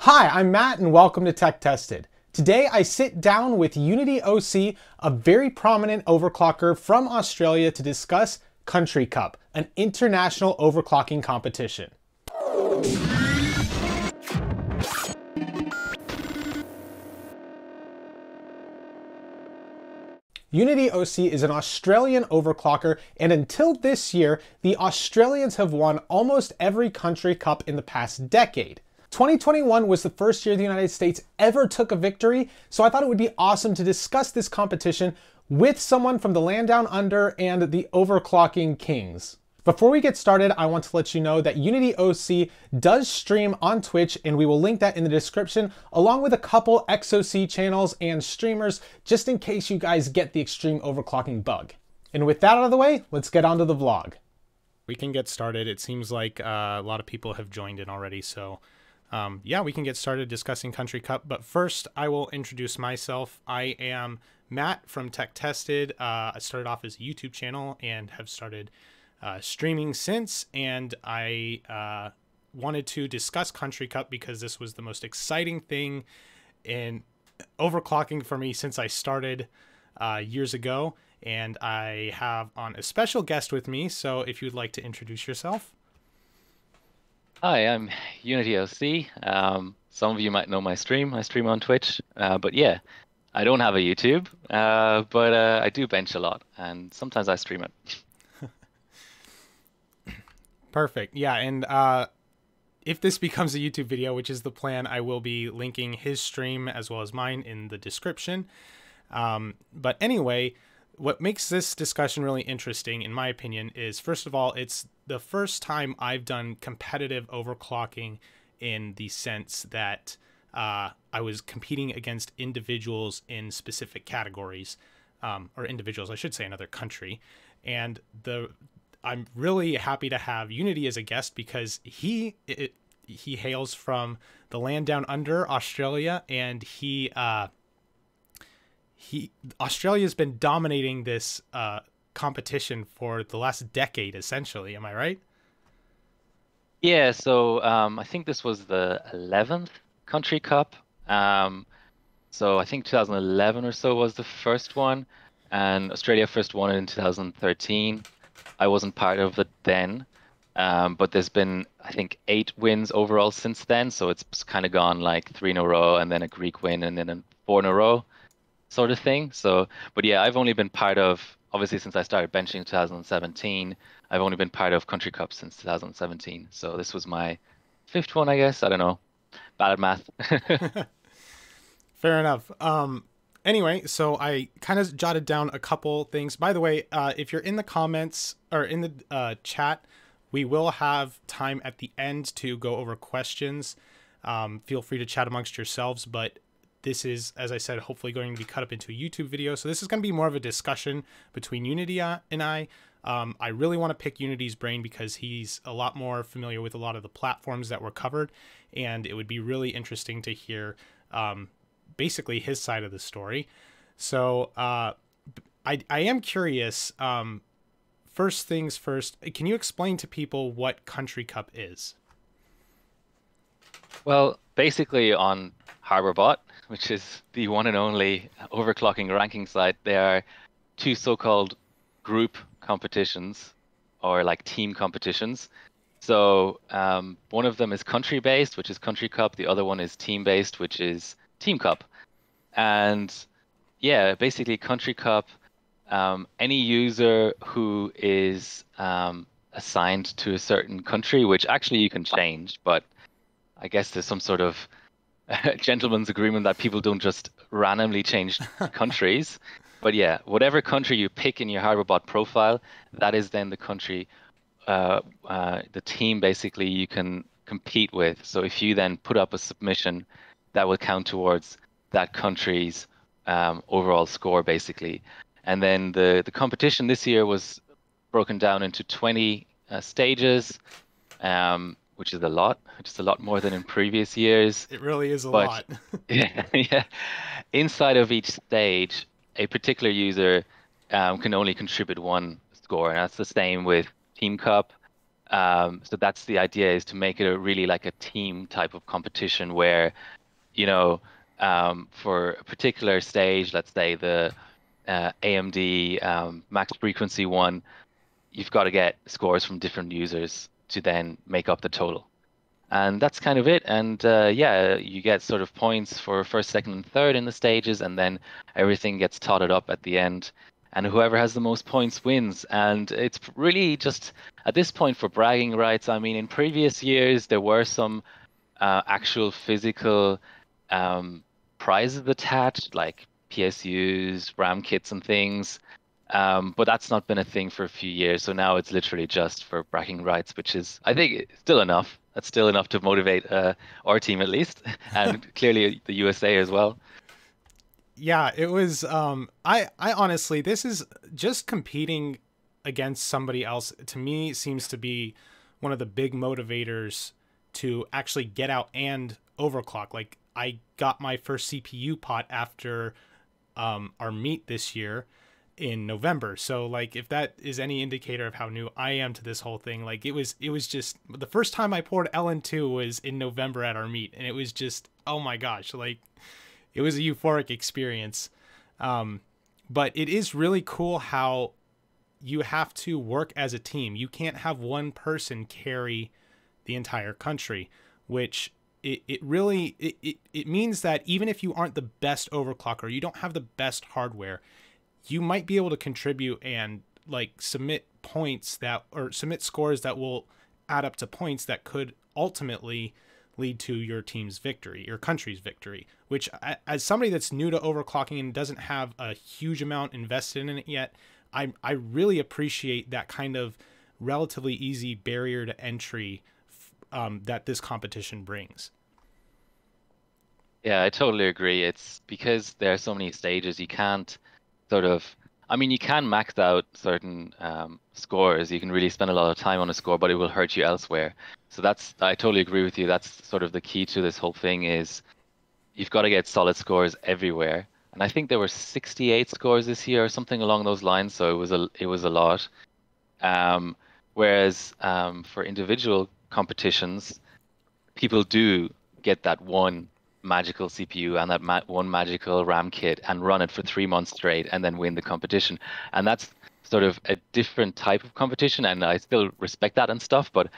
Hi, I'm Matt and welcome to Tech Tested. Today I sit down with UnityOC, a very prominent overclocker from Australia, to discuss Country Cup, an international overclocking competition. UnityOC is an Australian overclocker, and until this year, the Australians have won almost every Country Cup in the past decade. 2021 was the first year the United States ever took a victory, so I thought it would be awesome to discuss this competition with someone from the land down under and the overclocking kings. Before we get started, I want to let you know that UnityOC does stream on Twitch, and we will link that in the description, along with a couple XOC channels and streamers, just in case you guys get the extreme overclocking bug. And with that out of the way, let's get on to the vlog. We can get started. It seems like a lot of people have joined in already, so yeah, we can get started discussing Country Cup, but first I will introduce myself. I am Matt from Tech Tested. I started off as a YouTube channel and have started streaming since, and I wanted to discuss Country Cup because this was the most exciting thing in overclocking for me since I started years ago, and I have on a special guest with me, so if you'd like to introduce yourself. Hi, I'm UnityOC. Some of you might know my stream. I stream on Twitch, but yeah, I don't have a YouTube, but I do bench a lot, and sometimes I stream it. Perfect. Yeah, and if this becomes a YouTube video, which is the plan, I will be linking his stream as well as mine in the description. But anyway, what makes this discussion really interesting, in my opinion, is first of all, it's the first time I've done competitive overclocking in the sense that I was competing against individuals in specific categories, or individuals, I should say, another country. And I'm really happy to have Unity as a guest because he hails from the land down under, Australia, and Australia's been dominating this competition for the last decade, essentially. Am I right? Yeah, so I think this was the 11th Country Cup. So I think 2011 or so was the first one, and Australia first won it in 2013. I wasn't part of it then, but there's been, I think, 8 wins overall since then. So it's kind of gone like 3 in a row, and then a Greek win, and then 4 in a row, sort of thing. So, but yeah, I've only been part of, obviously, since I started benching in 2017, I've only been part of Country Cup since 2017. So this was my 5th one, I guess. I don't know. Bad at math. Fair enough. Anyway, so I kind of jotted down a couple things. By the way, if you're in the comments or in the chat, we will have time at the end to go over questions. Feel free to chat amongst yourselves, but this is, as I said, hopefully going to be cut up into a YouTube video. So this is going to be more of a discussion between Unity and I. I really want to pick Unity's brain because he's a lot more familiar with a lot of the platforms that were covered, and it would be really interesting to hear basically his side of the story. So I am curious, first things first, can you explain to people what Country Cup is? Well, basically on HarborBot, which is the one and only overclocking ranking site, there are 2 so-called group competitions, or like team competitions. So one of them is country-based, which is Country Cup. The other one is team-based, which is Team Cup. And yeah, basically Country Cup, any user who is assigned to a certain country, which actually you can change, but I guess there's some sort of gentleman's agreement that people don't just randomly change countries. But yeah, whatever country you pick in your HarborBot profile, that is then the country, the team basically you can compete with. So if you then put up a submission, that will count towards that country's overall score basically. And then the competition this year was broken down into 20 stages, which is a lot, just a lot more than in previous years. It really is a lot. Yeah, yeah. Inside of each stage, a particular user can only contribute 1 score, and that's the same with Team Cup. So that's the idea, is to make it a really like a team type of competition where, you know, for a particular stage, let's say the AMD max frequency one, you've got to get scores from different users to then make up the total. And that's kind of it. And yeah, you get sort of points for first, second, and third in the stages, and then everything gets totted up at the end. And whoever has the most points wins. And it's really just at this point for bragging rights. I mean, in previous years, there were some actual physical um, prizes attached, like PSUs, RAM kits, and things. But that's not been a thing for a few years. So now it's literally just for bragging rights, which is, I think, still enough. That's still enough to motivate our team at least, and clearly the USA as well. Yeah, it was I honestly, this is just competing against somebody else, to me seems to be one of the big motivators to actually get out and overclock. Like, I got my first CPU pot after our meet this year in November. So like, if that is any indicator of how new I am to this whole thing, like it was just the first time I poured LN2 was in November at our meet, and it was just, oh my gosh, like it was a euphoric experience. But it is really cool how you have to work as a team. You can't have one person carry the entire country, which it means that even if you aren't the best overclocker, you don't have the best hardware, you might be able to contribute and like submit points that, or submit scores that will add up to points that could ultimately lead to your team's victory, your country's victory, which, as somebody that's new to overclocking and doesn't have a huge amount invested in it yet, I really appreciate that kind of relatively easy barrier to entry that this competition brings. Yeah, I totally agree. It's because there are so many stages, you can't sort of, I mean, you can max out certain scores. You can really spend a lot of time on a score, but it will hurt you elsewhere. So that's, I totally agree with you. That's sort of the key to this whole thing, is you've got to get solid scores everywhere. And I think there were 68 scores this year or something along those lines. So it was a lot. Um, Whereas for individual competitions, people do get that one magical CPU and that one magical RAM kit and run it for 3 months straight and then win the competition. And that's sort of a different type of competition, and I still respect that and stuff. But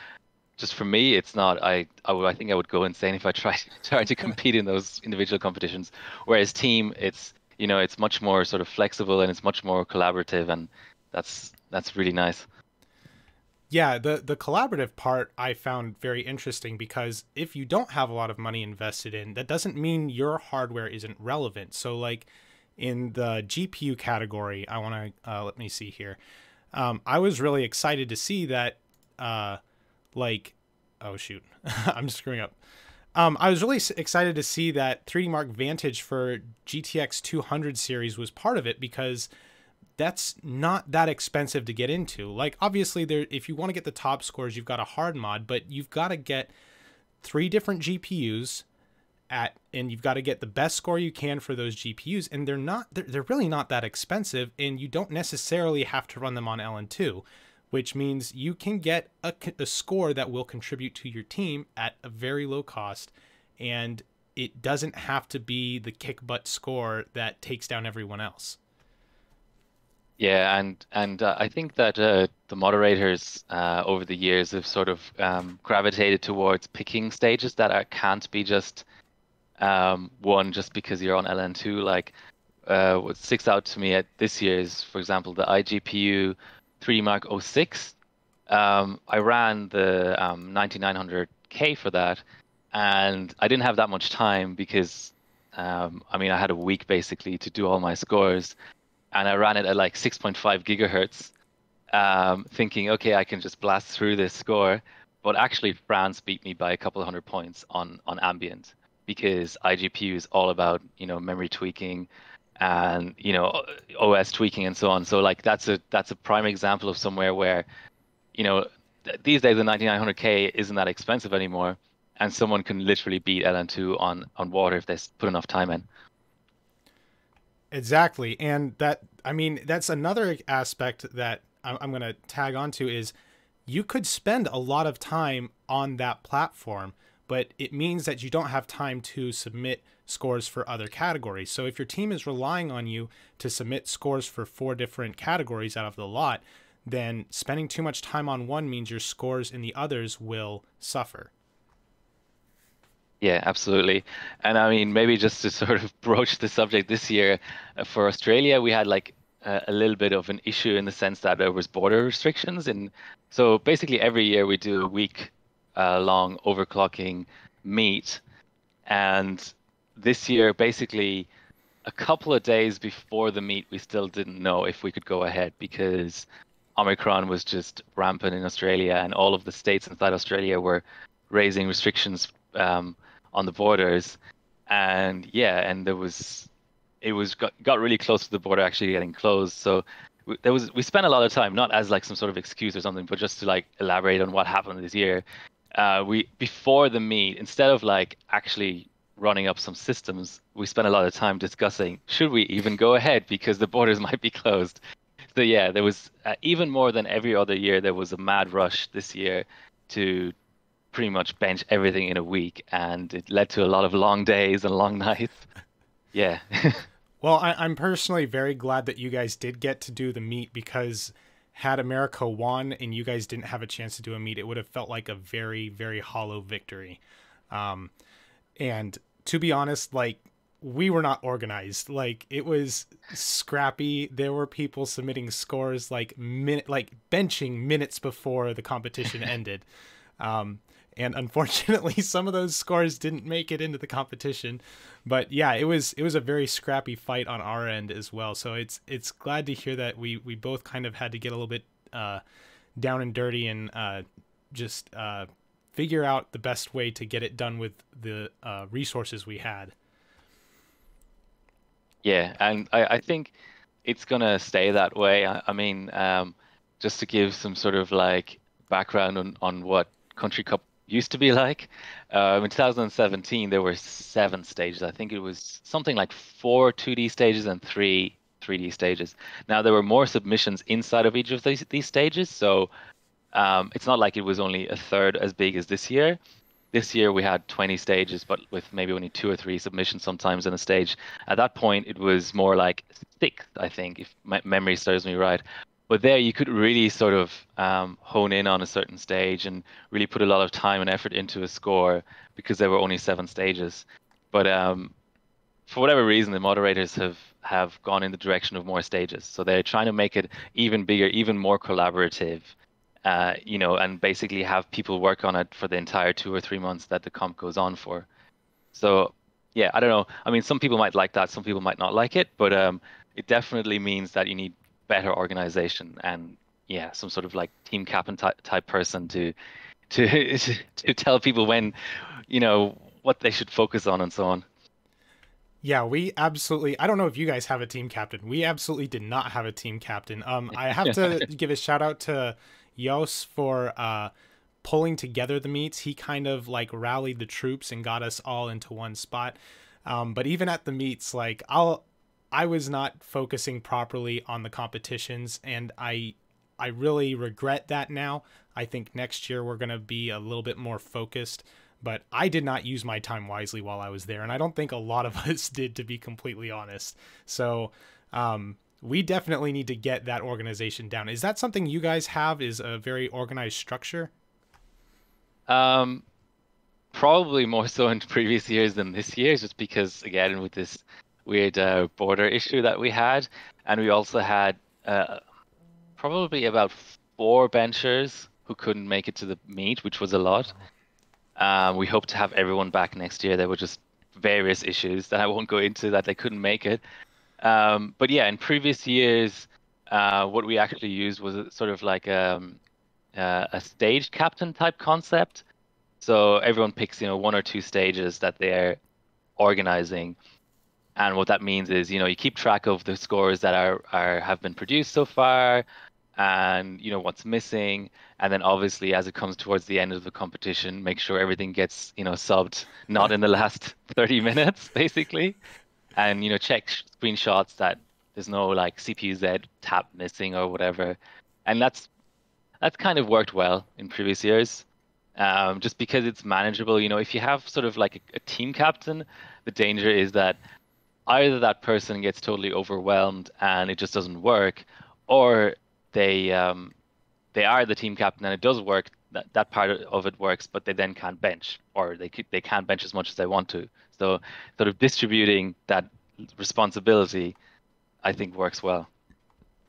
just for me, it's not. I think I would go insane if I tried to compete in those individual competitions. Whereas team, it's much more sort of flexible and it's much more collaborative, and that's really nice. Yeah, the collaborative part I found very interesting, because if you don't have a lot of money invested in, that doesn't mean your hardware isn't relevant. So like in the GPU category, I want to let me see here. I was really excited to see that like, oh shoot, I'm screwing up. I was really excited to see that 3D Mark Vantage for GTX 200 series was part of it, because that's not that expensive to get into. Like, obviously, there, if you want to get the top scores, you've got a hard mod, but you've got to get 3 different GPUs and you've got to get the best score you can for those GPUs, and they're really not that expensive, and you don't necessarily have to run them on LN2, which means you can get a score that will contribute to your team at a very low cost, and it doesn't have to be the kick butt score that takes down everyone else. Yeah, and I think that the moderators over the years have sort of gravitated towards picking stages that can't be just won just because you're on LN2. Like what sticks out to me at this year's, for example, the iGPU 3D Mark '06. I ran the 9900K for that, and I didn't have that much time because I mean, I had a week basically to do all my scores, and I ran it at like 6.5 gigahertz, thinking, okay, I can just blast through this score. But actually, France beat me by a couple of 100 points on ambient, because iGPU is all about, memory tweaking and, OS tweaking and so on. So like that's a prime example of somewhere where, these days the 9900K isn't that expensive anymore, and someone can literally beat LN2 on water if they put enough time in. Exactly. And that, I mean, that's another aspect that I'm going to tag onto, is you could spend a lot of time on that platform, but it means that you don't have time to submit scores for other categories. So if your team is relying on you to submit scores for 4 different categories out of the lot, then spending too much time on one means your scores in the others will suffer. Yeah, absolutely. And I mean, maybe just to sort of broach the subject this year, for Australia, we had like a little bit of an issue in the sense that there was border restrictions. And so basically every year we do a week long overclocking meet. And this year, basically a couple of days before the meet, we still didn't know if we could go ahead because Omicron was just rampant in Australia, and all of the states inside Australia were raising restrictions on the borders. And yeah, and got really close to the border actually getting closed. So we spent a lot of time, not as like some sort of excuse or something, but just to like elaborate on what happened this year. We before the meet, instead of like actually running up some systems, we spent a lot of time discussing should we even go ahead because the borders might be closed. So yeah, there was even more than every other year, there was a mad rush this year to pretty much bench everything in a week, and it led to a lot of long days and long nights. Yeah. Well, I'm personally very glad that you guys did get to do the meet, because had America won and you guys didn't have a chance to do a meet, it would have felt like a very, very hollow victory. And to be honest, like, we were not organized. Like, it was scrappy. There were people submitting scores like benching minutes before the competition ended. And unfortunately, some of those scores didn't make it into the competition. But yeah, it was a very scrappy fight on our end as well. So it's glad to hear that we both kind of had to get a little bit down and dirty and just figure out the best way to get it done with the resources we had. Yeah, and I think it's gonna stay that way. I mean, just to give some sort of like background on what Country Cup used to be like. In 2017, there were 7 stages. I think it was something like 4 2D stages and 3 3D stages. Now there were more submissions inside of each of these stages, so it's not like it was only a third as big as this year. This year we had 20 stages, but with maybe only 2 or 3 submissions sometimes in a stage. At that point, it was more like 6, I think, if my memory serves me right. But there you could really sort of hone in on a certain stage and really put a lot of time and effort into a score because there were only 7 stages. But for whatever reason, the moderators have gone in the direction of more stages. So they're trying to make it even bigger, even more collaborative, and basically have people work on it for the entire 2 or 3 months that the comp goes on for. So yeah, I don't know. I mean, some people might like that, some people might not like it, but it definitely means that you need better organization and yeah, some sort of like team captain type person to to tell people when, what they should focus on and so on. Yeah, we absolutely. I don't know if you guys have a team captain. We absolutely did not have a team captain. I have to give a shout out to Yos for pulling together the meets. He kind of like rallied the troops and got us all into one spot. But even at the meets, like I was not focusing properly on the competitions, and I really regret that now. I think next year we're gonna be a little bit more focused. But I did not use my time wisely while I was there, and I don't think a lot of us did, to be completely honest. So we definitely need to get that organization down. Is that something you guys have, is a very organized structure? Probably more so in previous years than this year, just because again with this weird border issue that we had, and we also had probably about 4 benchers who couldn't make it to the meet, which was a lot. We hope to have everyone back next year. There were just various issues that I won't go into that they couldn't make it. But yeah, in previous years, what we actually used was sort of like a stage captain type concept. So everyone picks, 1 or 2 stages that they're organizing. And what that means is, you keep track of the scores that have been produced so far, and what's missing, and then obviously as it comes towards the end of the competition, make sure everything gets subbed not in the last 30 minutes basically, and check screenshots that there's no like CPU-Z tap missing or whatever. And that's That's kind of worked well in previous years, just because it's manageable. If you have sort of like a team captain, the danger is that either that person gets totally overwhelmed and it just doesn't work, or they are the team captain and it does work. That part of it works, but they then can't bench, or they can't bench as much as they want to. So sort of distributing that responsibility, I think, works well.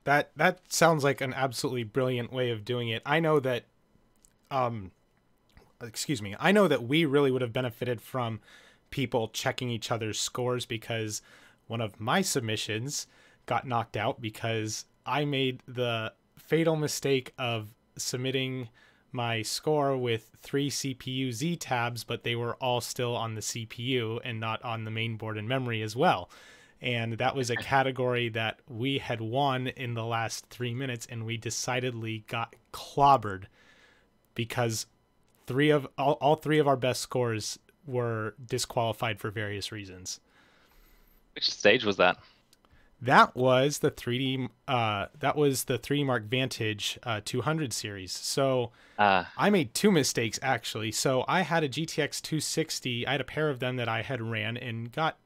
That sounds like an absolutely brilliant way of doing it. I know that excuse me. I know that we really would have benefited from people checking each other's scores, because one of my submissions got knocked out because I made the fatal mistake of submitting my score with 3 CPU Z tabs, but they were all still on the CPU and not on the main board and memory as well. And that was a category that we had won in the last 3 minutes, and we decidedly got clobbered because all three of our best scores were disqualified for various reasons. Which stage was that? That was the 3D Mark Vantage 200 series. So I made 2 mistakes actually. So I had a GTX 260. I had a pair of them that I had ran and got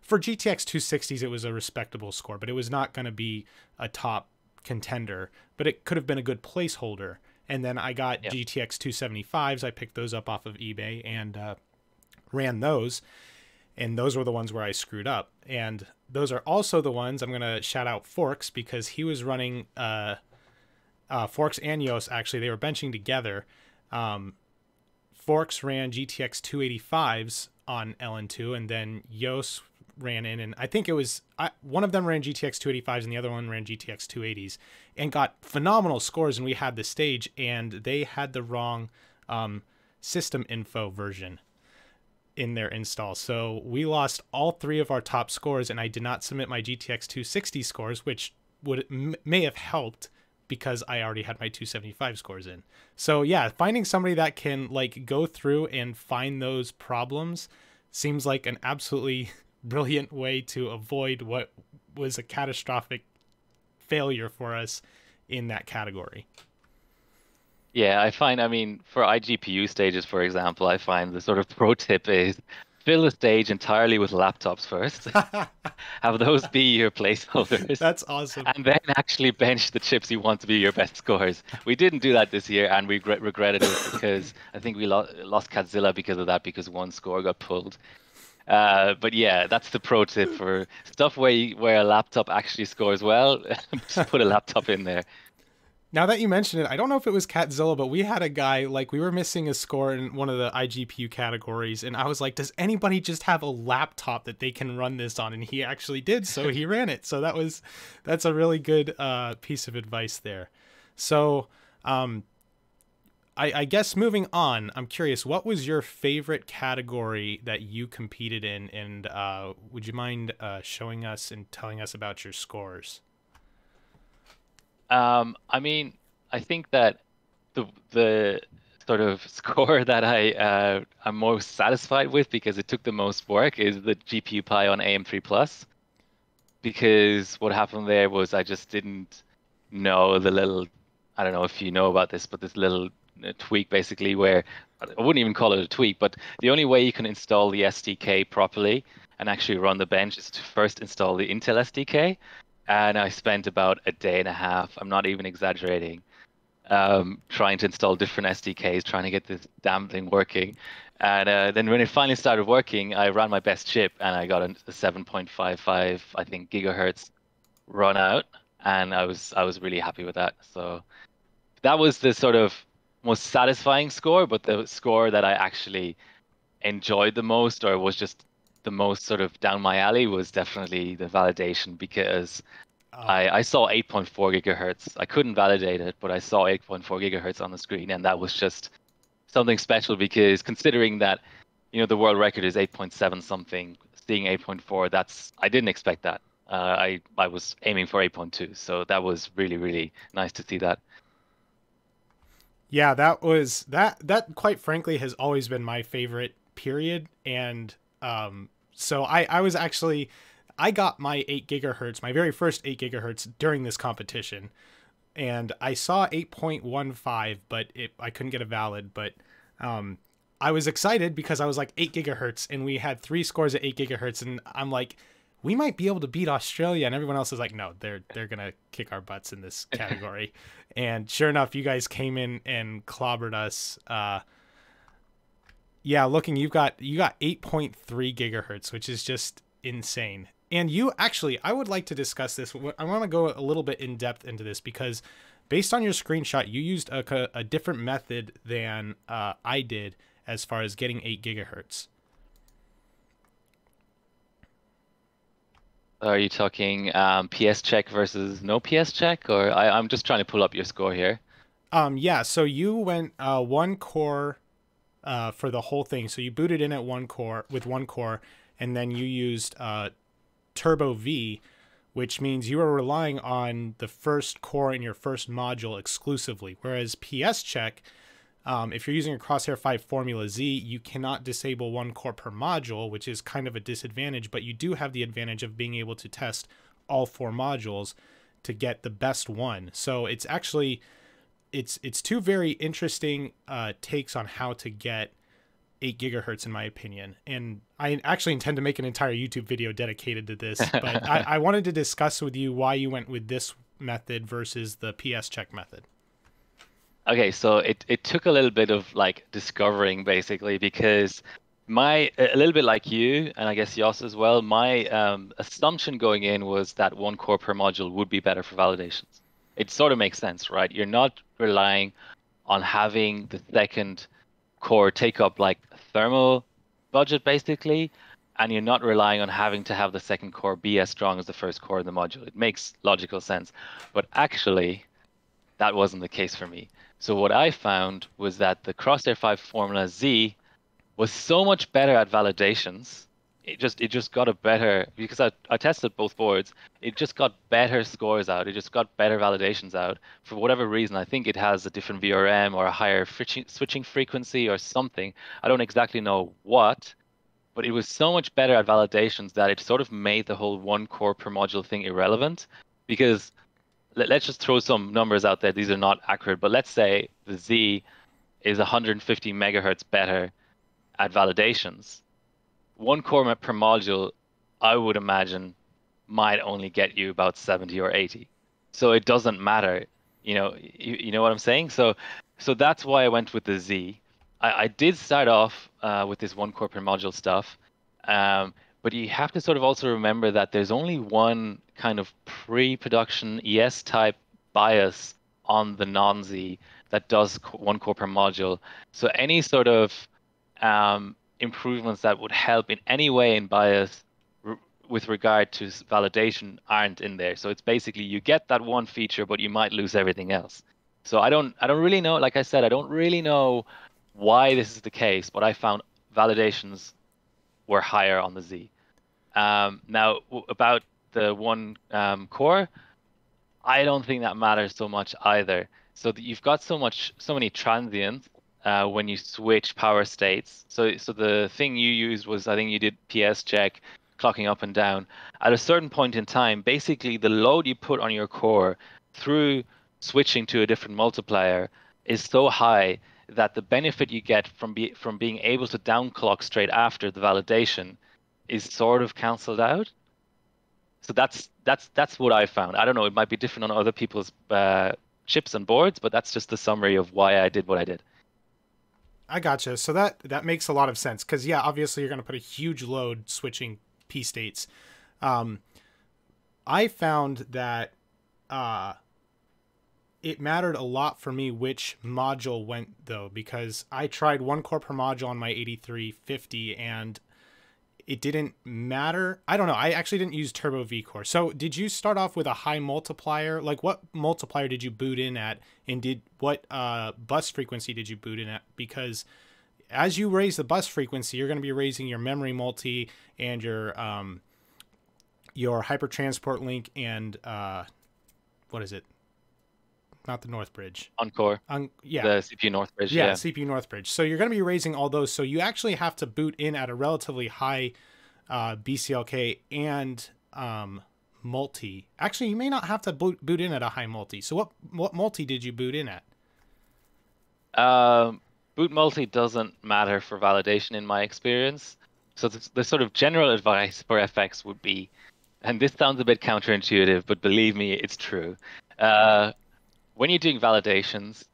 for GTX 260s. It was a respectable score, but it was not going to be a top contender. But it could have been a good placeholder. And then I got GTX 275s. I picked those up off of eBay and ran those. And those were the ones where I screwed up. And those are also the ones I'm going to shout out Forks, because he was running Forks and Yos. Actually, they were benching together. Forks ran GTX 285s on LN2, and then Yos ran in, and I think it was one of them ran GTX 285s and the other one ran GTX 280s, and got phenomenal scores. And we had the stage, and they had the wrong system info version in their install. So we lost all 3 of our top scores, and I did not submit my GTX 260 scores, which may have helped because I already had my 275 scores in. So yeah, finding somebody that can like go through and find those problems seems like an absolutely brilliant way to avoid what was a catastrophic failure for us in that category. Yeah, I mean, for iGPU stages, for example, I find the sort of pro tip is fill the stage entirely with laptops first. Have those be your placeholders. That's awesome. And then actually bench the chips you want to be your best scores. We didn't do that this year, and we regretted it because I think we lost Catzilla because of that, because one score got pulled. But yeah, that's the pro tip for stuff where a laptop actually scores well. Just put a laptop in there. Now that you mention it, I don't know if it was Catzilla, but we had a guy, like, we were missing a score in one of the iGPU categories, and I was like, does anybody just have a laptop that they can run this on? And he actually did, so he ran it. So that's a really good piece of advice there. So I guess moving on, I'm curious, what was your favorite category that you competed in? And would you mind showing us and telling us about your scores? I mean, I think that the sort of score that I'm most satisfied with, because it took the most work, is the GPU Pi on AM3 Plus. Because what happened there was I just didn't know the little, I don't know if you know about this, but this little tweak basically where I wouldn't even call it a tweak, but the only way you can install the SDK properly and actually run the bench is to first install the Intel SDK. And I spent about a day and a half, I'm not even exaggerating, trying to install different SDKs, trying to get this damn thing working. And then when it finally started working, I ran my best chip and I got a 7.55, I think, gigahertz run out. And I was really happy with that. So that was the sort of most satisfying score, but the score that I actually enjoyed the most, or was just the most sort of down my alley, was definitely the validation, because I saw 8.4 gigahertz. I couldn't validate it, but I saw 8.4 gigahertz on the screen, and that was just something special, because considering that, the world record is 8.7 something, seeing 8.4, I didn't expect that. I was aiming for 8.2, so that was really, really nice to see that. Yeah, that quite frankly has always been my favorite period. And so I got my 8 gigahertz, my very first 8 gigahertz during this competition, and I saw 8.15, but I couldn't get a valid. But I was excited because I was like 8 gigahertz, and we had 3 scores at 8 gigahertz, and I'm like, we might be able to beat Australia, and everyone else is like, no, they're gonna kick our butts in this category. And sure enough, you guys came in and clobbered us. Yeah, looking, you got 8.3 gigahertz, which is just insane. And you actually, I would like to discuss this. I want to go a little bit in depth into this because based on your screenshot, you used a different method than I did as far as getting 8 gigahertz. Are you talking PS check versus no PS check, or I'm just trying to pull up your score here? Yeah, so you went 1 core for the whole thing. So you booted in at 1 core with 1 core, and then you used Turbo V, which means you are relying on the first core in your first module exclusively. Whereas PS check, if you're using a Crosshair 5 Formula Z, you cannot disable 1 core per module, which is kind of a disadvantage, but you do have the advantage of being able to test all 4 modules to get the best one. So it's actually, it's 2 very interesting takes on how to get 8 gigahertz in my opinion. And I actually intend to make an entire YouTube video dedicated to this, but I wanted to discuss with you why you went with this method versus the PS check method. Okay, so it took a little bit of like discovering basically, because a little bit like you, and I guess Yoss as well, my assumption going in was that 1 core per module would be better for validations. It sort of makes sense, right? You're not relying on having the second core take up like thermal budget basically, and you're not relying on having to have the second core be as strong as the first core in the module. It makes logical sense, but actually that wasn't the case for me. So what I found was that the Crosshair 5 Formula Z was so much better at validations. It just got a better, because I tested both boards, it just got better scores out. It just got better validations out. For whatever reason, I think it has a different VRM or a higher switching frequency or something. I don't exactly know what, but it was so much better at validations that it sort of made the whole 1 core per module thing irrelevant. Because let's just throw some numbers out there. These are not accurate, but let's say the Z is 150 megahertz better at validations. 1 core per module, I would imagine, might only get you about 70 or 80. So it doesn't matter, you know what I'm saying? So that's why I went with the Z. I did start off with this 1 core per module stuff, but you have to sort of also remember that there's only one kind of pre-production ES type bias on the non-Z that does 1 core per module. So any sort of improvements that would help in any way in bias with regard to validation aren't in there. So it's basically you get that one feature, but you might lose everything else. So I don't really know. Like I said, I don't really know why this is the case, but I found validations were higher on the Z. Now about the 1 core, I don't think that matters so much either. So you've got so many transients when you switch power states. So the thing you used was, I think you did PS check, clocking up and down. At a certain point in time, basically the load you put on your core through switching to a different multiplier is so high that the benefit you get from being able to downclock straight after the validation is sort of canceled out. So that's what I found. I don't know, it might be different on other people's chips and boards, but that's just the summary of why I did what I did. I gotcha. So that makes a lot of sense because, yeah, obviously you're going to put a huge load switching P states. I found that it mattered a lot for me which module went, though, because I tried 1 core per module on my 8350 and it didn't matter. I don't know. I actually didn't use Turbo V core. So did you start off with a high multiplier? Like what multiplier did you boot in at? And what bus frequency did you boot in at? Because as you raise the bus frequency, you're going to be raising your memory multi and your hyper transport link and what is it? Not the North Bridge. Encore. Yeah. The CPU North Bridge. Yeah, CPU North Bridge. So you're going to be raising all those. So you actually have to boot in at a relatively high BCLK and multi. Actually, you may not have to boot in at a high multi. So what multi did you boot in at? Boot multi doesn't matter for validation in my experience. So the sort of general advice for FX would be, and this sounds a bit counterintuitive, but believe me, it's true. When you're doing validations,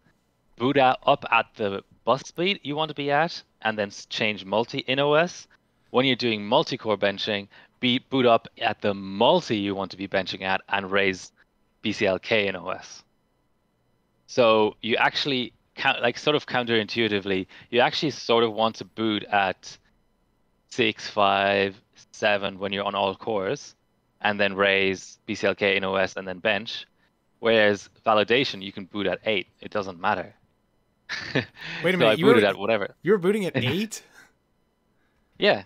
boot up at the bus speed you want to be at, and then change multi in OS. When you're doing multi-core benching, boot up at the multi you want to be benching at, and raise BCLK in OS. So you actually like sort of counterintuitively, you actually sort of want to boot at 6, 5, 7 when you're on all cores, and then raise BCLK in OS and then bench. Whereas validation, you can boot at 8. It doesn't matter. Wait a So minute, I booted at whatever. You were booting at 8? Yeah.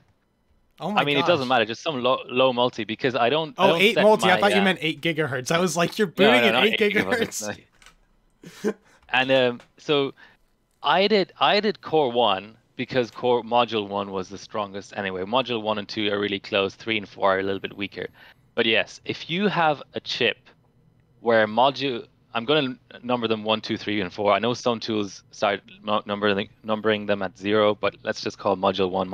Oh my I mean, gosh. it doesn't matter. Just some low multi, because I don't. Oh, I don't 8 set multi. my, I thought you meant 8 gigahertz. I was like, you're no, booting no, at not 8 gigahertz. No. And so I did core 1 because core module 1 was the strongest anyway. Module 1 and 2 are really close. 3 and 4 are a little bit weaker. But yes, if you have a chip where I'm going to number them 1, 2, 3, and 4. I know some tools start numbering them at 0, but let's just call module 1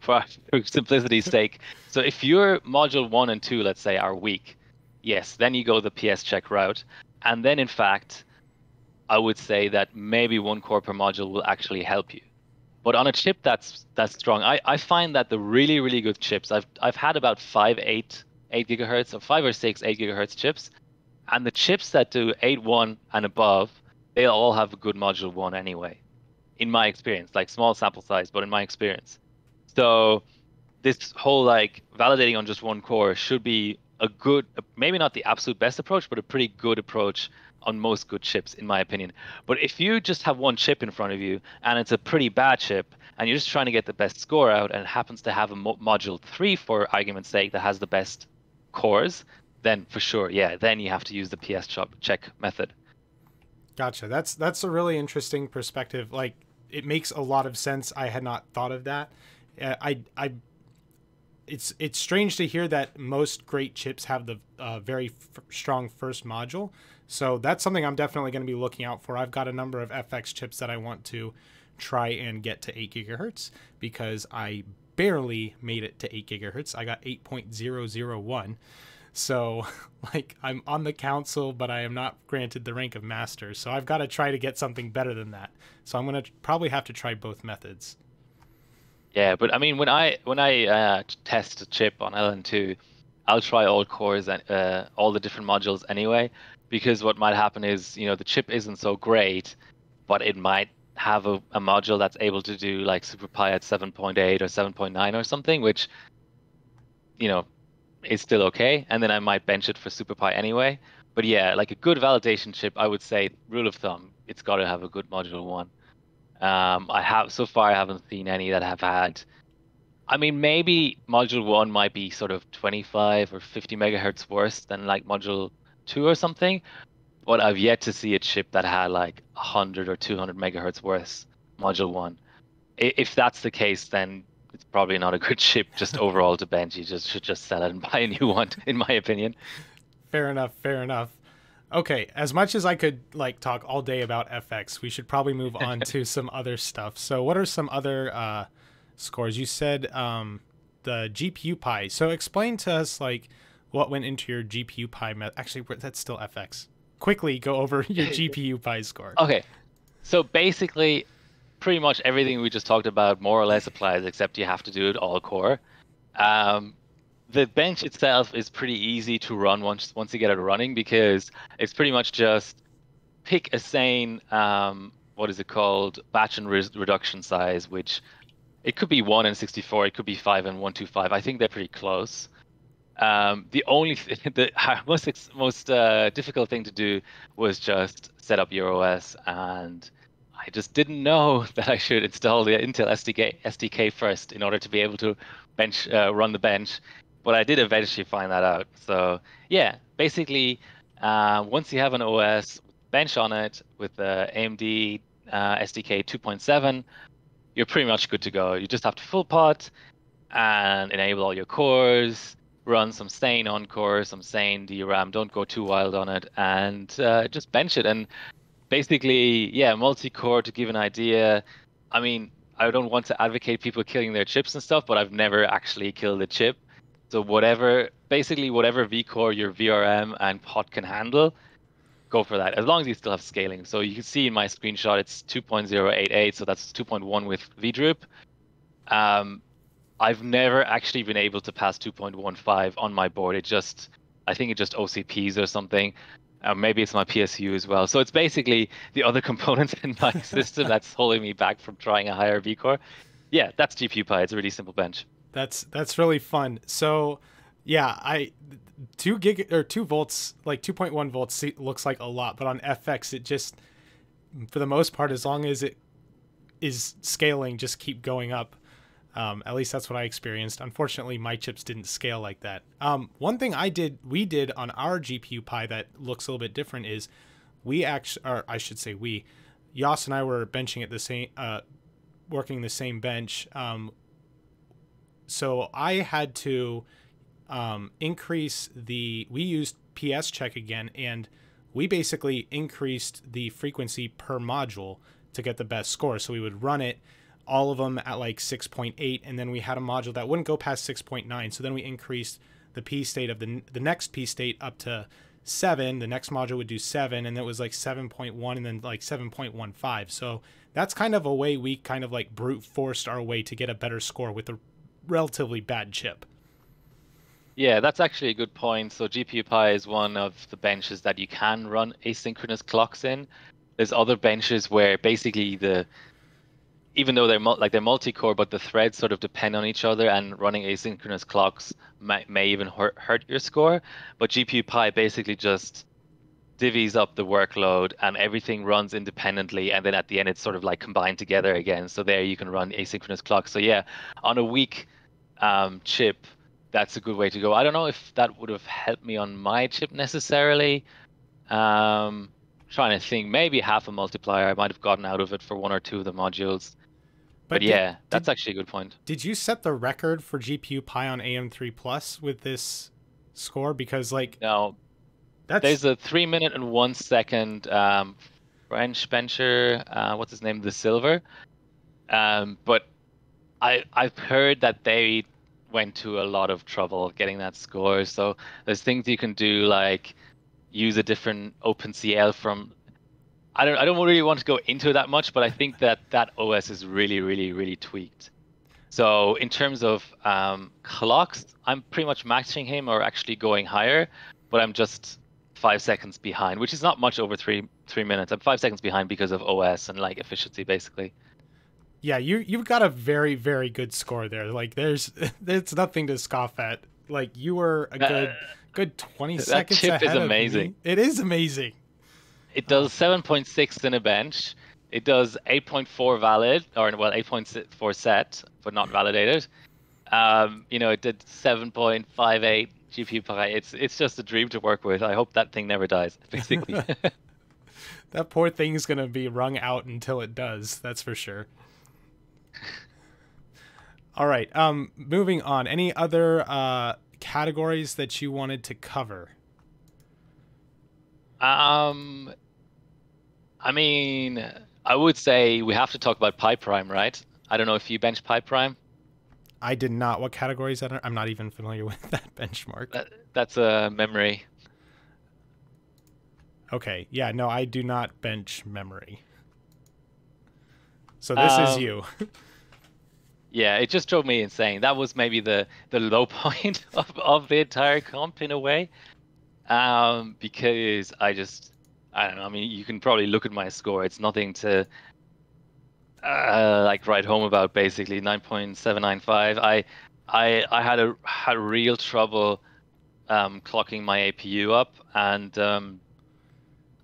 for simplicity's sake. So if your module 1 and 2, let's say, are weak, yes, then you go the PS check route. And then, in fact, I would say that maybe 1 core per module will actually help you. But on a chip that's strong, I find that the really, really good chips, I've had about 8 gigahertz, or 5 or 6 8 gigahertz chips. And the chips that do 8.1 and above, they all have a good module 1 anyway, in my experience. Like, small sample size, but in my experience. So this whole like validating on just 1 core should be a good, maybe not the absolute best approach, but a pretty good approach on most good chips, in my opinion. But if you just have 1 chip in front of you and it's a pretty bad chip, and you're just trying to get the best score out, and it happens to have a module 3, for argument's sake, that has the best cores, then for sure, yeah, then you have to use the PS check method. Gotcha. That's a really interesting perspective. Like, it makes a lot of sense. I had not thought of that. It's strange to hear that most great chips have the very strong first module. So that's something I'm definitely going to be looking out for. I've got a number of FX chips that I want to try and get to 8 gigahertz because I barely made it to 8 gigahertz. I got 8.001. So, like, I'm on the council, but I am not granted the rank of master. So I've got to try to get something better than that. So I'm going to probably have to try both methods. Yeah, but I mean, when I test a chip on LN2, I'll try all cores and all the different modules anyway, because what might happen is, the chip isn't so great, but it might have a module that's able to do like SuperPi at 7.8 or 7.9 or something, which, is still okay, and then I might bench it for SuperPi anyway. But yeah, like a good validation chip, I would say, rule of thumb, it's got to have a good module 1. So far I haven't seen any that have had. I mean, maybe module 1 might be sort of 25 or 50 megahertz worse than like module 2 or something, but I've yet to see a chip that had like 100 or 200 megahertz worse module 1. If that's the case, then it's probably not a good chip just overall to bench. You should just sell it and buy a new one, in my opinion. Fair enough. Fair enough. Okay, as much as I could like talk all day about FX, we should probably move on to some other stuff. So what are some other scores? You said the GPU Pi. So explain to us like what went into your GPU Pi. Actually, that's still FX. Quickly go over your GPU Pi score. Okay, so basically, pretty much everything we just talked about more or less applies, except you have to do it all core. The bench itself is pretty easy to run once you get it running, because it's pretty much just pick a sane, what is it called, batch and reduction size, which it could be 1 and 64, it could be 5 and 125. I think they're pretty close. The only the most difficult thing to do was just set up your OS, and I just didn't know that I should install the Intel SDK first in order to be able to run the bench. But I did eventually find that out. So yeah, basically, once you have an OS bench on it with the AMD SDK 2.7, you're pretty much good to go. You just have to full pot and enable all your cores, run some sane on core, some sane DRAM. Don't go too wild on it, and just bench it. And basically, yeah, multi-core, to give an idea. I mean, I don't want to advocate people killing their chips and stuff, but I've never actually killed a chip. So basically whatever vCore your VRM and pot can handle, go for that, as long as you still have scaling. So you can see in my screenshot, it's 2.088, so that's 2.1 with vDroop. I've never actually been able to pass 2.15 on my board. I think it just OCPs or something. Maybe it's my PSU as well. So it's basically the other components in my system that's holding me back from trying a higher vCore. Yeah, that's GPU Pi. It's a really simple bench. That's really fun. So yeah, 2 volts, like 2.1 volts looks like a lot, but on FX it just, for the most part, as long as it is scaling, just keep going up. At least that's what I experienced. Unfortunately, my chips didn't scale like that. One thing we did on our GPU Pi that looks a little bit different is Yoss and I were benching at the same, working the same bench. So I had to increase we used PS check again, and we basically increased the frequency per module to get the best score. So we would run it, all of them, at like 6.8, and then we had a module that wouldn't go past 6.9. So then we increased the P state of the next P state up to 7. The next module would do 7, and it was like 7.1 and then like 7.15. So that's kind of a way we kind of like brute forced our way to get a better score with a relatively bad chip. Yeah, that's actually a good point. So GPU Pi is one of the benches that you can run asynchronous clocks in. There's other benches where basically even though they're multi-core, but the threads sort of depend on each other, and running asynchronous clocks may even hurt your score. But GPU Pi basically just divvies up the workload, and everything runs independently, and then at the end it's sort of like combined together again. So there you can run asynchronous clocks. So yeah, on a weak chip, that's a good way to go. I don't know if that would have helped me on my chip necessarily. Trying to think, maybe half a multiplier I might have gotten out of it for 1 or 2 of the modules. But yeah, that's actually a good point. Did you set the record for GPU Pi on AM3 Plus with this score? Because like, no, there's a 3 minute and 1 second French bencher. What's his name? The Silver. But I've heard that they went to a lot of trouble getting that score. So there's things you can do, like use a different OpenCL from. I don't really want to go into it that much, but I think that OS is really, really, really tweaked. So in terms of clocks, I'm pretty much matching him or actually going higher, but I'm just 5 seconds behind, which is not much over 3 minutes. I'm 5 seconds behind because of OS and like efficiency, basically. Yeah, you've got a very, very good score there. Like there's nothing to scoff at. Like you were a good 20 seconds ahead of me. That chip is amazing. It is amazing. It does 7.6 in a bench. It does 8.4 valid, or well, 8.4 set, but not validated. It did 7.58 GPU Pi. It's just a dream to work with. I hope that thing never dies, basically. That poor thing's gonna be wrung out until it does. That's for sure. All right. Moving on. Any other categories that you wanted to cover? I mean, I would say we have to talk about Pi Prime, right? I don't know if you bench Pi Prime. I did not. What category is that? I'm not even familiar with that benchmark. That's a memory. Okay. Yeah, no, I do not bench memory. So this is you. Yeah, it just drove me insane. That was maybe the low point of the entire comp in a way. Because I don't know. I mean, you can probably look at my score. It's nothing to like write home about. Basically, 9.795. I had real trouble clocking my APU up, and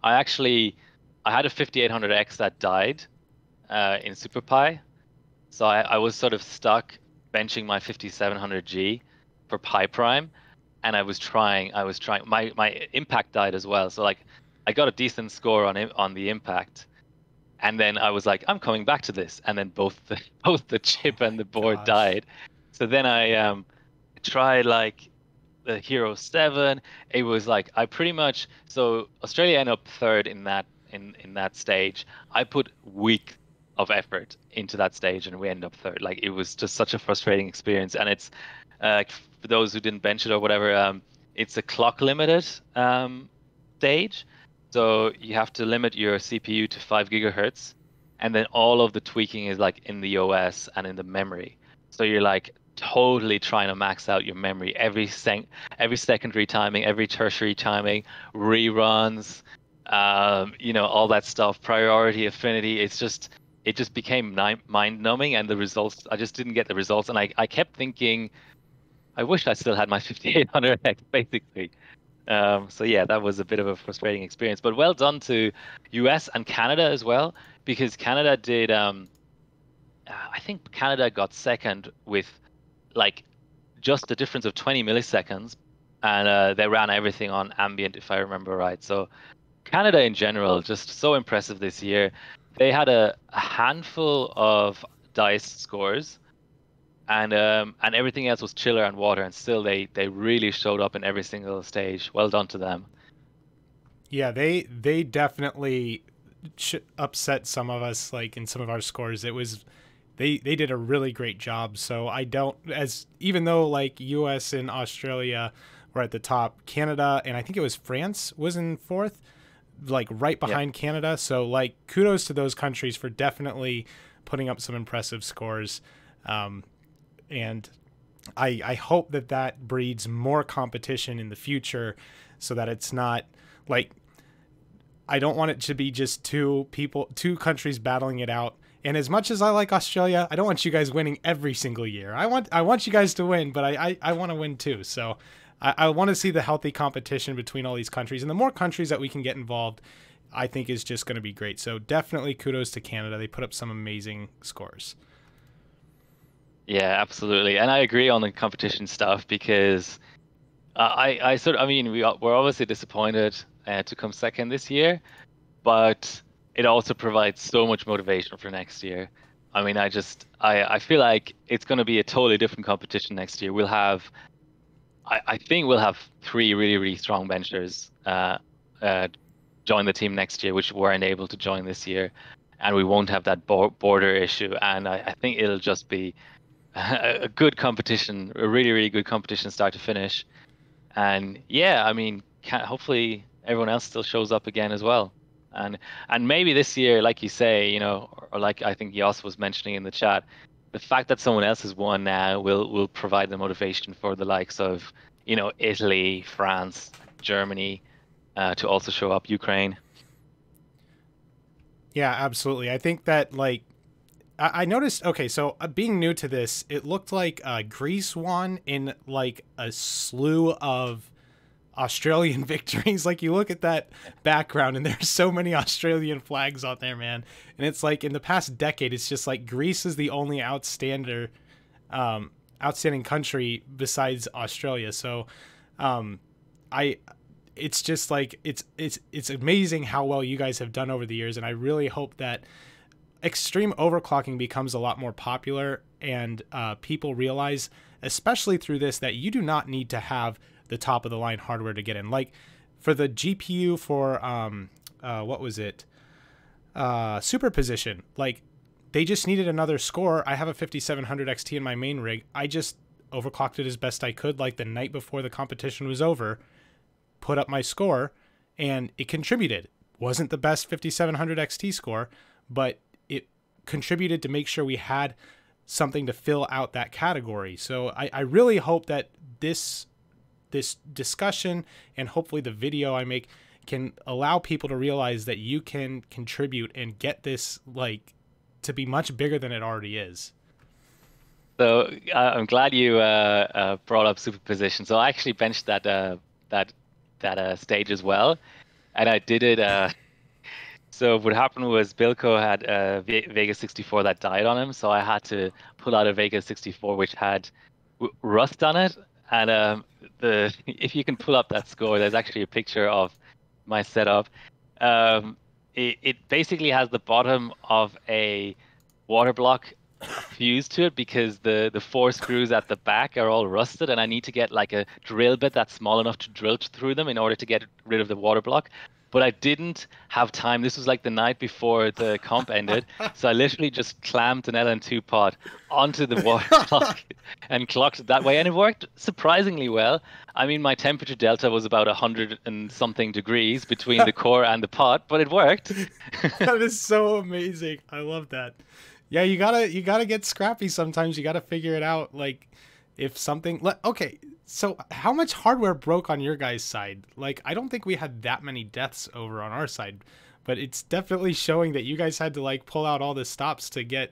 I had a 5800X that died in SuperPi, so I was sort of stuck benching my 5700G for Pi Prime, and I was trying. My impact died as well, so like I got a decent score on the impact, and then I was like, I'm coming back to this, and then both the chip and the board died. So then I tried like the Hero 7. It was like I pretty much so Australia ended up third in that stage. I put weeks of effort into that stage and we ended up third. Like it was just such a frustrating experience. And it's for those who didn't bench it or whatever, it's a clock limited stage. So you have to limit your CPU to 5 gigahertz, and then all of the tweaking is like in the OS and in the memory. So you're like totally trying to max out your memory, every secondary timing, every tertiary timing, reruns, all that stuff, priority, affinity. It just became mind numbing, and the results, I just didn't get the results. And I kept thinking, I wish I still had my 5800X, basically. So yeah, that was a bit of a frustrating experience, but well done to US and Canada as well, because Canada did, I think Canada got second with like just a difference of 20 milliseconds, and they ran everything on ambient, if I remember right. So Canada in general, just so impressive this year. They had a handful of dice scores, and everything else was chiller and water, and still they really showed up in every single stage. Well done to them. Yeah, they definitely upset some of us, like in some of our scores. It was they did a really great job. So I don't, as even though like US and Australia were at the top, Canada and I think it was France was in fourth, like right behind Canada. So like kudos to those countries for definitely putting up some impressive scores. And I hope that breeds more competition in the future, so that it's not like, I don't want it to be just two countries battling it out. And as much as I like Australia, I don't want you guys winning every single year. I want you guys to win, but I want to win too. So I want to see the healthy competition between all these countries, and the more countries that we can get involved, I think is just going to be great. So definitely kudos to Canada. They put up some amazing scores. Yeah, absolutely. And I agree on the competition stuff because I mean, we're obviously disappointed to come second this year, but it also provides so much motivation for next year. I mean, I feel like it's going to be a totally different competition next year. I think we'll have three really, really strong benchers uh, join the team next year, which weren't able to join this year, and we won't have that border issue. And I think it'll just be a good competition, a really, really good competition, start to finish. And yeah, I mean, hopefully everyone else still shows up again as well. And and maybe this year, like you say, or like I think Yos was mentioning in the chat, the fact that someone else has won now will provide the motivation for the likes of, Italy, France, Germany, to also show up, Ukraine. Yeah, absolutely. I think that like I noticed. Okay, so being new to this, it looked like Greece won in like a slew of Australian victories. Like you look at that background, and there's so many Australian flags on there, man. And it's like in the past decade, it's just like Greece is the only outstanding country besides Australia. So, I. It's just like it's amazing how well you guys have done over the years, and I really hope that extreme overclocking becomes a lot more popular, and people realize, especially through this, that you do not need to have the top of the line hardware to get in. Like for the GPU for what was it? Superposition. Like they just needed another score. I have a 5700 XT in my main rig. I just overclocked it as best I could, like the night before the competition was over, put up my score, and it contributed. Wasn't the best 5700 XT score, but it contributed to make sure we had something to fill out that category. So I really hope that this discussion, and hopefully the video I make, can allow people to realize that you can contribute and get this like to be much bigger than it already is. So I'm glad you brought up superposition. So I actually benched that stage as well, and I did it. So what happened was Bilko had a Vega 64 that died on him, so I had to pull out a Vega 64 which had rust on it. And the if you can pull up that score, there's actually a picture of my setup. It basically has the bottom of a water block a fuse to it because the four screws at the back are all rusted, and I need to get like a drill bit that's small enough to drill through them in order to get rid of the water block. But I didn't have time. This was like the night before the comp ended, so I literally just clamped an LN2 pot onto the water block and clocked it that way, and it worked surprisingly well. I mean, my temperature delta was about 100 and something degrees between the core and the pot, but it worked. That is so amazing. I love that. Yeah, you gotta get scrappy sometimes. You gotta figure it out. Like, if something, okay, so how much hardware broke on your guys' side? Like, I don't think we had that many deaths over on our side, but it's definitely showing that you guys had to like pull out all the stops to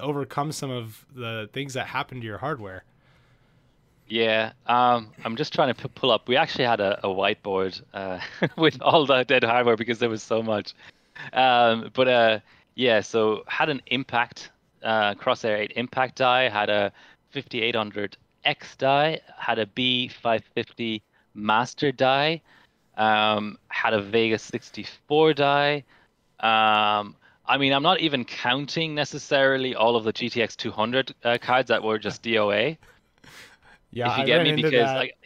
overcome some of the things that happened to your hardware. Yeah, I'm just trying to pull up. We actually had a whiteboard with all the dead hardware because there was so much. But yeah, so had an impact Crosshair 8 impact die, had a 5800X die, had a B550 master die, had a Vegas 64 die. I mean, I'm not even counting necessarily all of the GTX 200 cards that were just DOA. Yeah, If you I get ran me, into because that. like,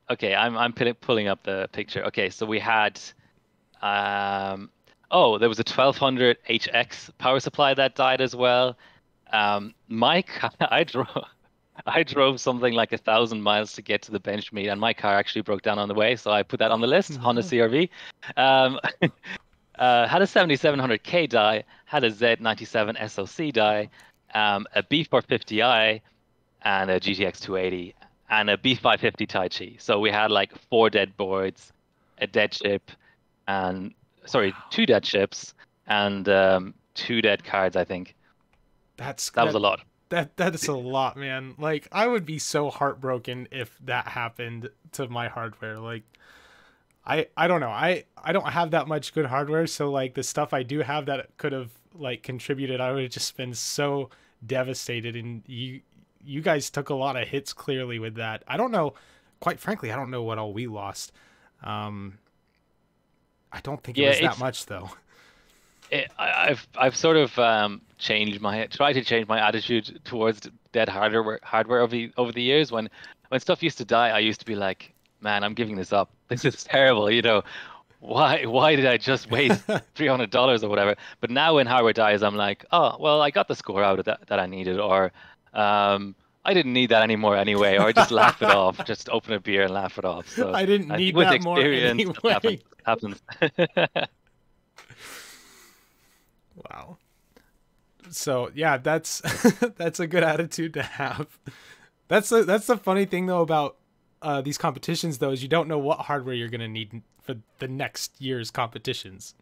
okay, I'm pulling up the picture. Okay, so we had, um, oh, there was a 1200 HX power supply that died as well. My car, I drove something like 1,000 miles to get to the bench meet, and my car actually broke down on the way, so I put that on the list. Honda No. CRV. Um, had a 7700K die, had a Z97 SoC die, a B450i, and a GTX 280, and a B550 Tai Chi. So we had like four dead boards, a dead chip, and sorry, Wow. two dead chips, and two dead cards, I think. That's That was a lot. that's a lot, man. Like, I would be so heartbroken if that happened to my hardware. Like, I don't know. I don't have that much good hardware, so like the stuff I do have that could have like contributed, I would have just been so devastated. And you guys took a lot of hits clearly with that. I don't know, quite frankly, I don't know what all we lost. Um, I don't think it Yeah, was that much though. I've sort of tried to change my attitude towards dead hardware over the years. When stuff used to die, I used to be like, man, I'm giving this up. This is terrible. Why did I just waste $300 or whatever? But now when hardware dies, I'm like, oh well, I got the score out of that I needed, or I didn't need that anymore anyway, or I just laugh it off, just open a beer and laugh it off. So I didn't I think need with that more experience, stuff anyway. happens. Wow. So yeah, that's that's a good attitude to have. That's the funny thing though about these competitions though, is you don't know what hardware you're gonna need for the next year's competitions.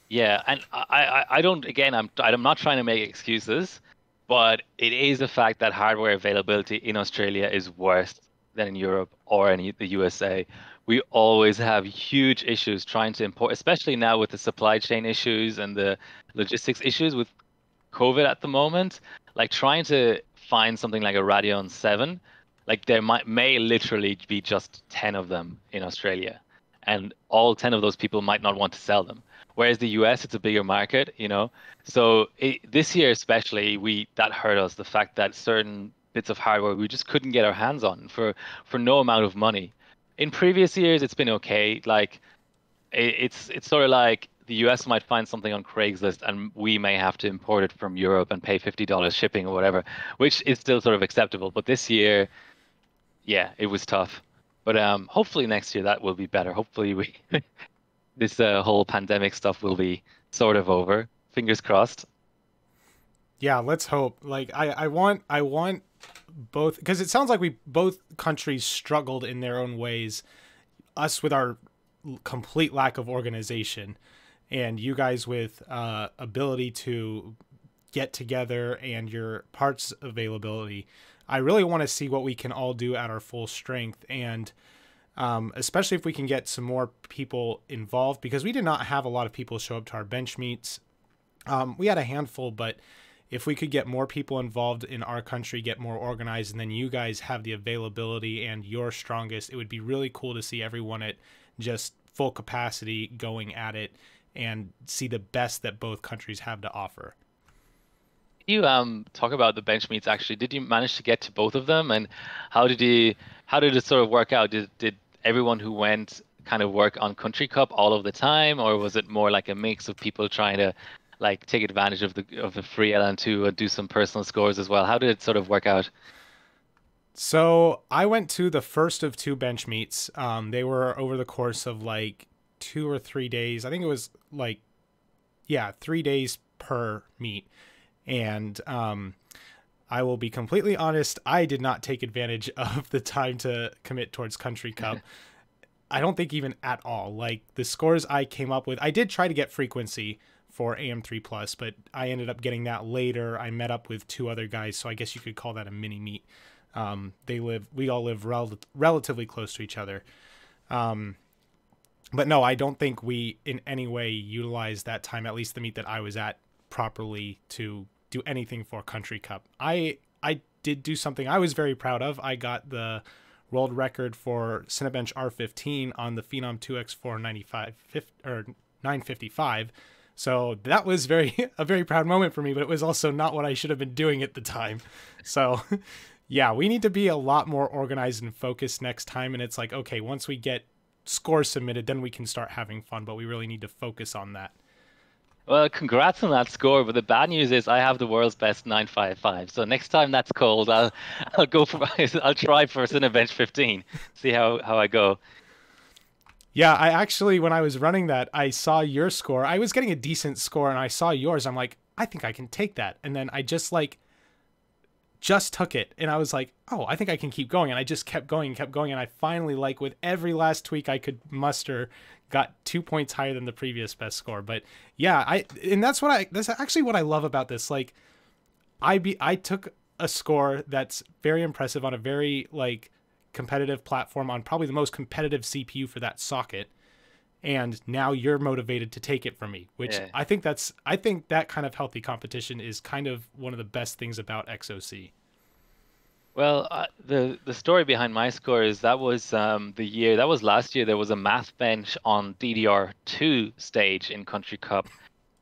Yeah, and I don't, again, I'm not trying to make excuses, but it is a fact that hardware availability in Australia is worse than in Europe or in the USA. We always have huge issues trying to import, especially now with the supply chain issues and the logistics issues with COVID at the moment. Like trying to find something like a Radeon 7, like there may literally be just 10 of them in Australia, and all 10 of those people might not want to sell them. Whereas the US, it's a bigger market, you know. So this year especially, we that hurt us, the fact that certain bits of hardware we just couldn't get our hands on for no amount of money. In previous years, it's been okay. Like it's sort of like the US might find something on Craigslist and we may have to import it from Europe and pay $50 shipping or whatever, which is still sort of acceptable. But this year, yeah, it was tough. But hopefully next year that will be better. Hopefully we this whole pandemic stuff will be sort of over. Fingers crossed. Yeah, let's hope. Like I want both, because it sounds like we both countries struggled in their own ways. Us with our complete lack of organization, and you guys with ability to get together and your parts availability. I really want to see what we can all do at our full strength, and especially if we can get some more people involved, because we did not have a lot of people show up to our bench meets. We had a handful, but if we could get more people involved in our country, get more organized, and then you guys have the availability and you're strongest, it would be really cool to see everyone at just full capacity going at it. and see the best that both countries have to offer. You talk about the bench meets actually. Did you manage to get to both of them? And how did it sort of work out? Did everyone who went kind of work on Country Cup all of the time, or was it more like a mix of people trying to like take advantage of the free LN2 and do some personal scores as well? How did it sort of work out? So I went to the first of two bench meets. They were over the course of like 2 or 3 days. I think it was like, yeah, 3 days per meet. And I will be completely honest, I did not take advantage of the time to commit towards Country Cup. I don't think even at all. Like the scores I came up with, I did try to get frequency for AM3 Plus, but I ended up getting that later. I met up with two other guys, so I guess you could call that a mini meet. We all live relatively close to each other. But no, I don't think we in any way utilized that time, at least the meet that I was at, properly to do anything for Country Cup. I did do something I was very proud of. I got the world record for Cinebench R15 on the Phenom 2X4 955. So that was a very proud moment for me, but it was also not what I should have been doing at the time. So yeah, we need to be a lot more organized and focused next time. And it's like, okay, once we get scores submitted, then we can start having fun, but we really need to focus on that. Well, congrats on that score, but the bad news is I have the world's best 955. So next time that's called, I'll go for I'll try for Cinebench 15. See how I go. Yeah, I actually, when I was running that, I saw your score. I was getting a decent score and I saw yours. I'm like, I think I can take that. And then I just took it and I was like, oh, I think I can keep going. And I just kept going. And I finally, like with every last tweak I could muster, got 2 points higher than the previous best score. But yeah, that's actually what I love about this. Like I took a score that's very impressive on a very like competitive platform on probably the most competitive CPU for that socket. And now you're motivated to take it from me, which yeah. I think that kind of healthy competition is kind of one of the best things about XOC. Well, the story behind my score is that was last year. There was a math bench on DDR2 stage in Country Cup,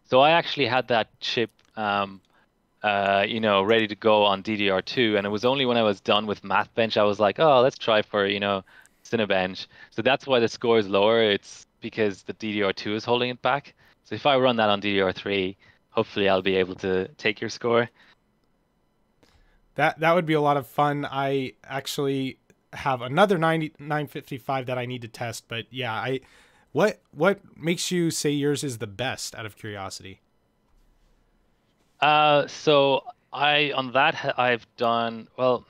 so I actually had that chip, ready to go on DDR2, and it was only when I was done with math bench I was like, oh, let's try for Cinebench. So that's why the score is lower. It's because the DDR2 is holding it back. So if I run that on DDR3, hopefully I'll be able to take your score. That would be a lot of fun. I actually have another 955 that I need to test, but yeah, what makes you say yours is the best out of curiosity? So I've done, well,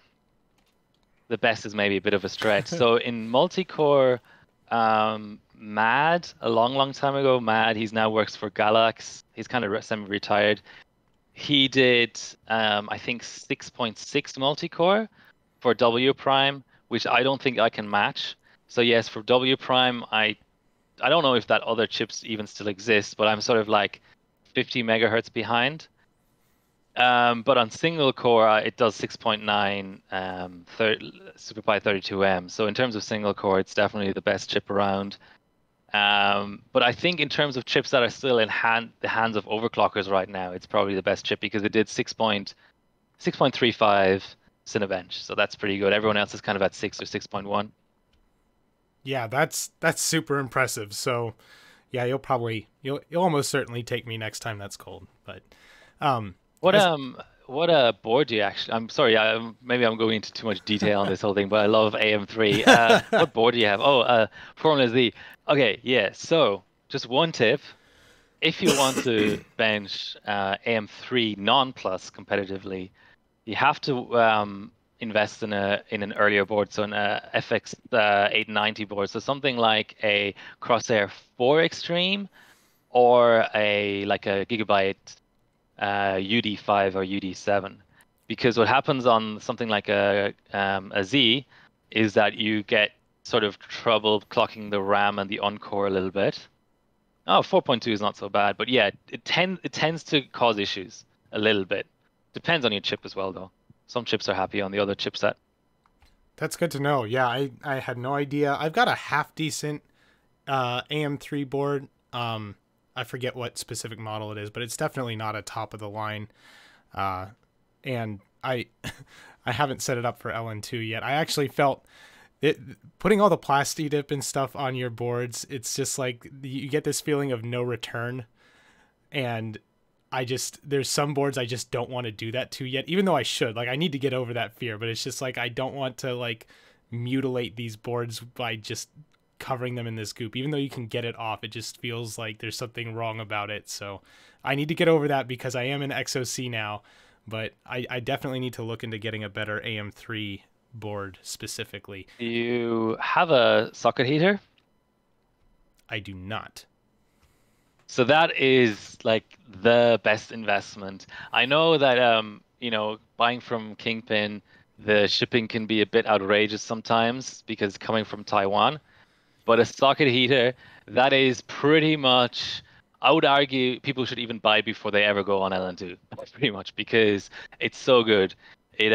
the best is maybe a bit of a stretch. So in multi-core, Mad, a long time ago, he now works for Galax. He's kind of semi-retired. He did, I think, 6.6 multi-core for W prime, which I don't think I can match. So yes, for W prime, I don't know if that other chips even still exist, but I'm sort of like 50 megahertz behind. But on single core, it does 6.9 SuperPi 32M. So in terms of single core, it's definitely the best chip around. But I think in terms of chips that are still in the hands of overclockers right now, it's probably the best chip because it did 6.35 Cinebench. So that's pretty good. Everyone else is kind of at 6 or 6.1. Yeah, that's super impressive. So yeah, you'll almost certainly take me next time that's cold. But what board do you actually? I'm sorry, maybe I'm going into too much detail on this whole thing, but I love AM3. What board do you have? Oh, Formula Z. Okay, yeah. So just one tip: if you want to bench AM3 non-plus competitively, you have to invest in an earlier board, so an FX 890 board. So something like a Crosshair 4 Extreme or a Gigabyte UD5 or UD7, because what happens on something like a Z is that you get sort of trouble clocking the RAM and the on-core a little bit. Oh, 4.2 is not so bad, but yeah, it tends to cause issues a little bit. Depends on your chip as well, though. Some chips are happy on the other chipset. That's good to know. Yeah, I had no idea. I've got a half decent AM3 board. I forget what specific model it is, but it's definitely not a top of the line. And I I haven't set it up for LN2 yet. I actually felt it putting all the plasti dip and stuff on your boards. It's just like you get this feeling of no return, and there's some boards I just don't want to do that to yet, even though I should. Like, I need to get over that fear, but it's just like I don't want to like mutilate these boards by just covering them in this goop. Even though you can get it off, it just feels like there's something wrong about it. So I need to get over that because I am an XOC now, but I definitely need to look into getting a better AM3 board specifically. Do you have a socket heater? I do not. So that is like the best investment. I know that buying from Kingpin, the shipping can be a bit outrageous sometimes because coming from Taiwan. But a socket heater, that is pretty much, I would argue people should even buy it before they ever go on LN2, pretty much, because it's so good. It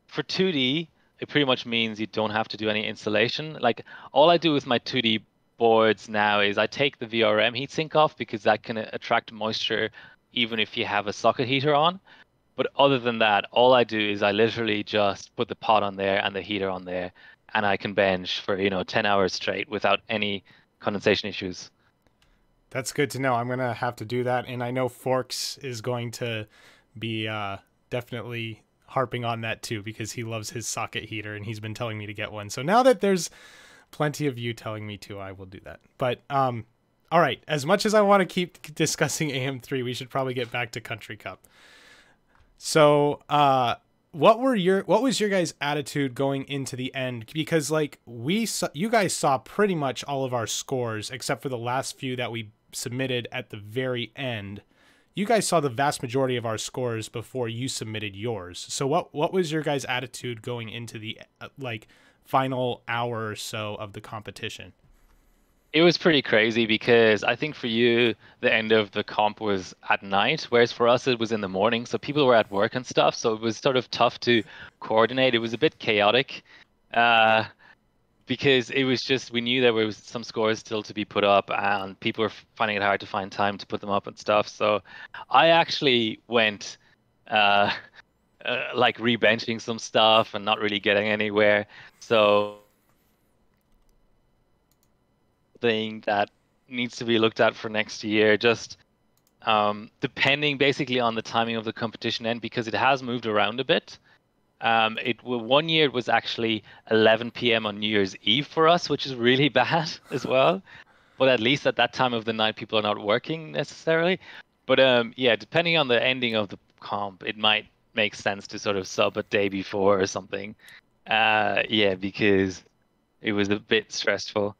for 2D, it pretty much means you don't have to do any installation. Like, all I do with my 2D boards now is I take the VRM heatsink off because that can attract moisture even if you have a socket heater on. But other than that, all I do is I literally just put the pot on there and the heater on there, and I can bench for 10 hours straight without any condensation issues. That's good to know. I'm going to have to do that. And I know Forks is going to be definitely harping on that too, because he loves his socket heater and he's been telling me to get one. So now that there's plenty of you telling me to, I will do that. But all right, as much as I want to keep discussing AM3, we should probably get back to Country Cup. So what was your guys' attitude going into the end? Because like you guys saw pretty much all of our scores except for the last few that we submitted at the very end. You guys saw the vast majority of our scores before you submitted yours. So what was your guys' attitude going into the final hour or so of the competition? It was pretty crazy because I think for you, the end of the comp was at night, whereas for us, it was in the morning. So people were at work and stuff. So it was sort of tough to coordinate. It was a bit chaotic because it was just, we knew there was some scores still to be put up and people were finding it hard to find time to put them up and stuff. So I actually went like rebenching some stuff and not really getting anywhere. So thing that needs to be looked at for next year, just depending basically on the timing of the competition end, because it has moved around a bit. One year it was actually 11 p.m. on New Year's Eve for us, which is really bad as well. But at least at that time of the night, people are not working necessarily. But yeah, depending on the ending of the comp, it might make sense to sort of sub a day before or something. Yeah, because it was a bit stressful.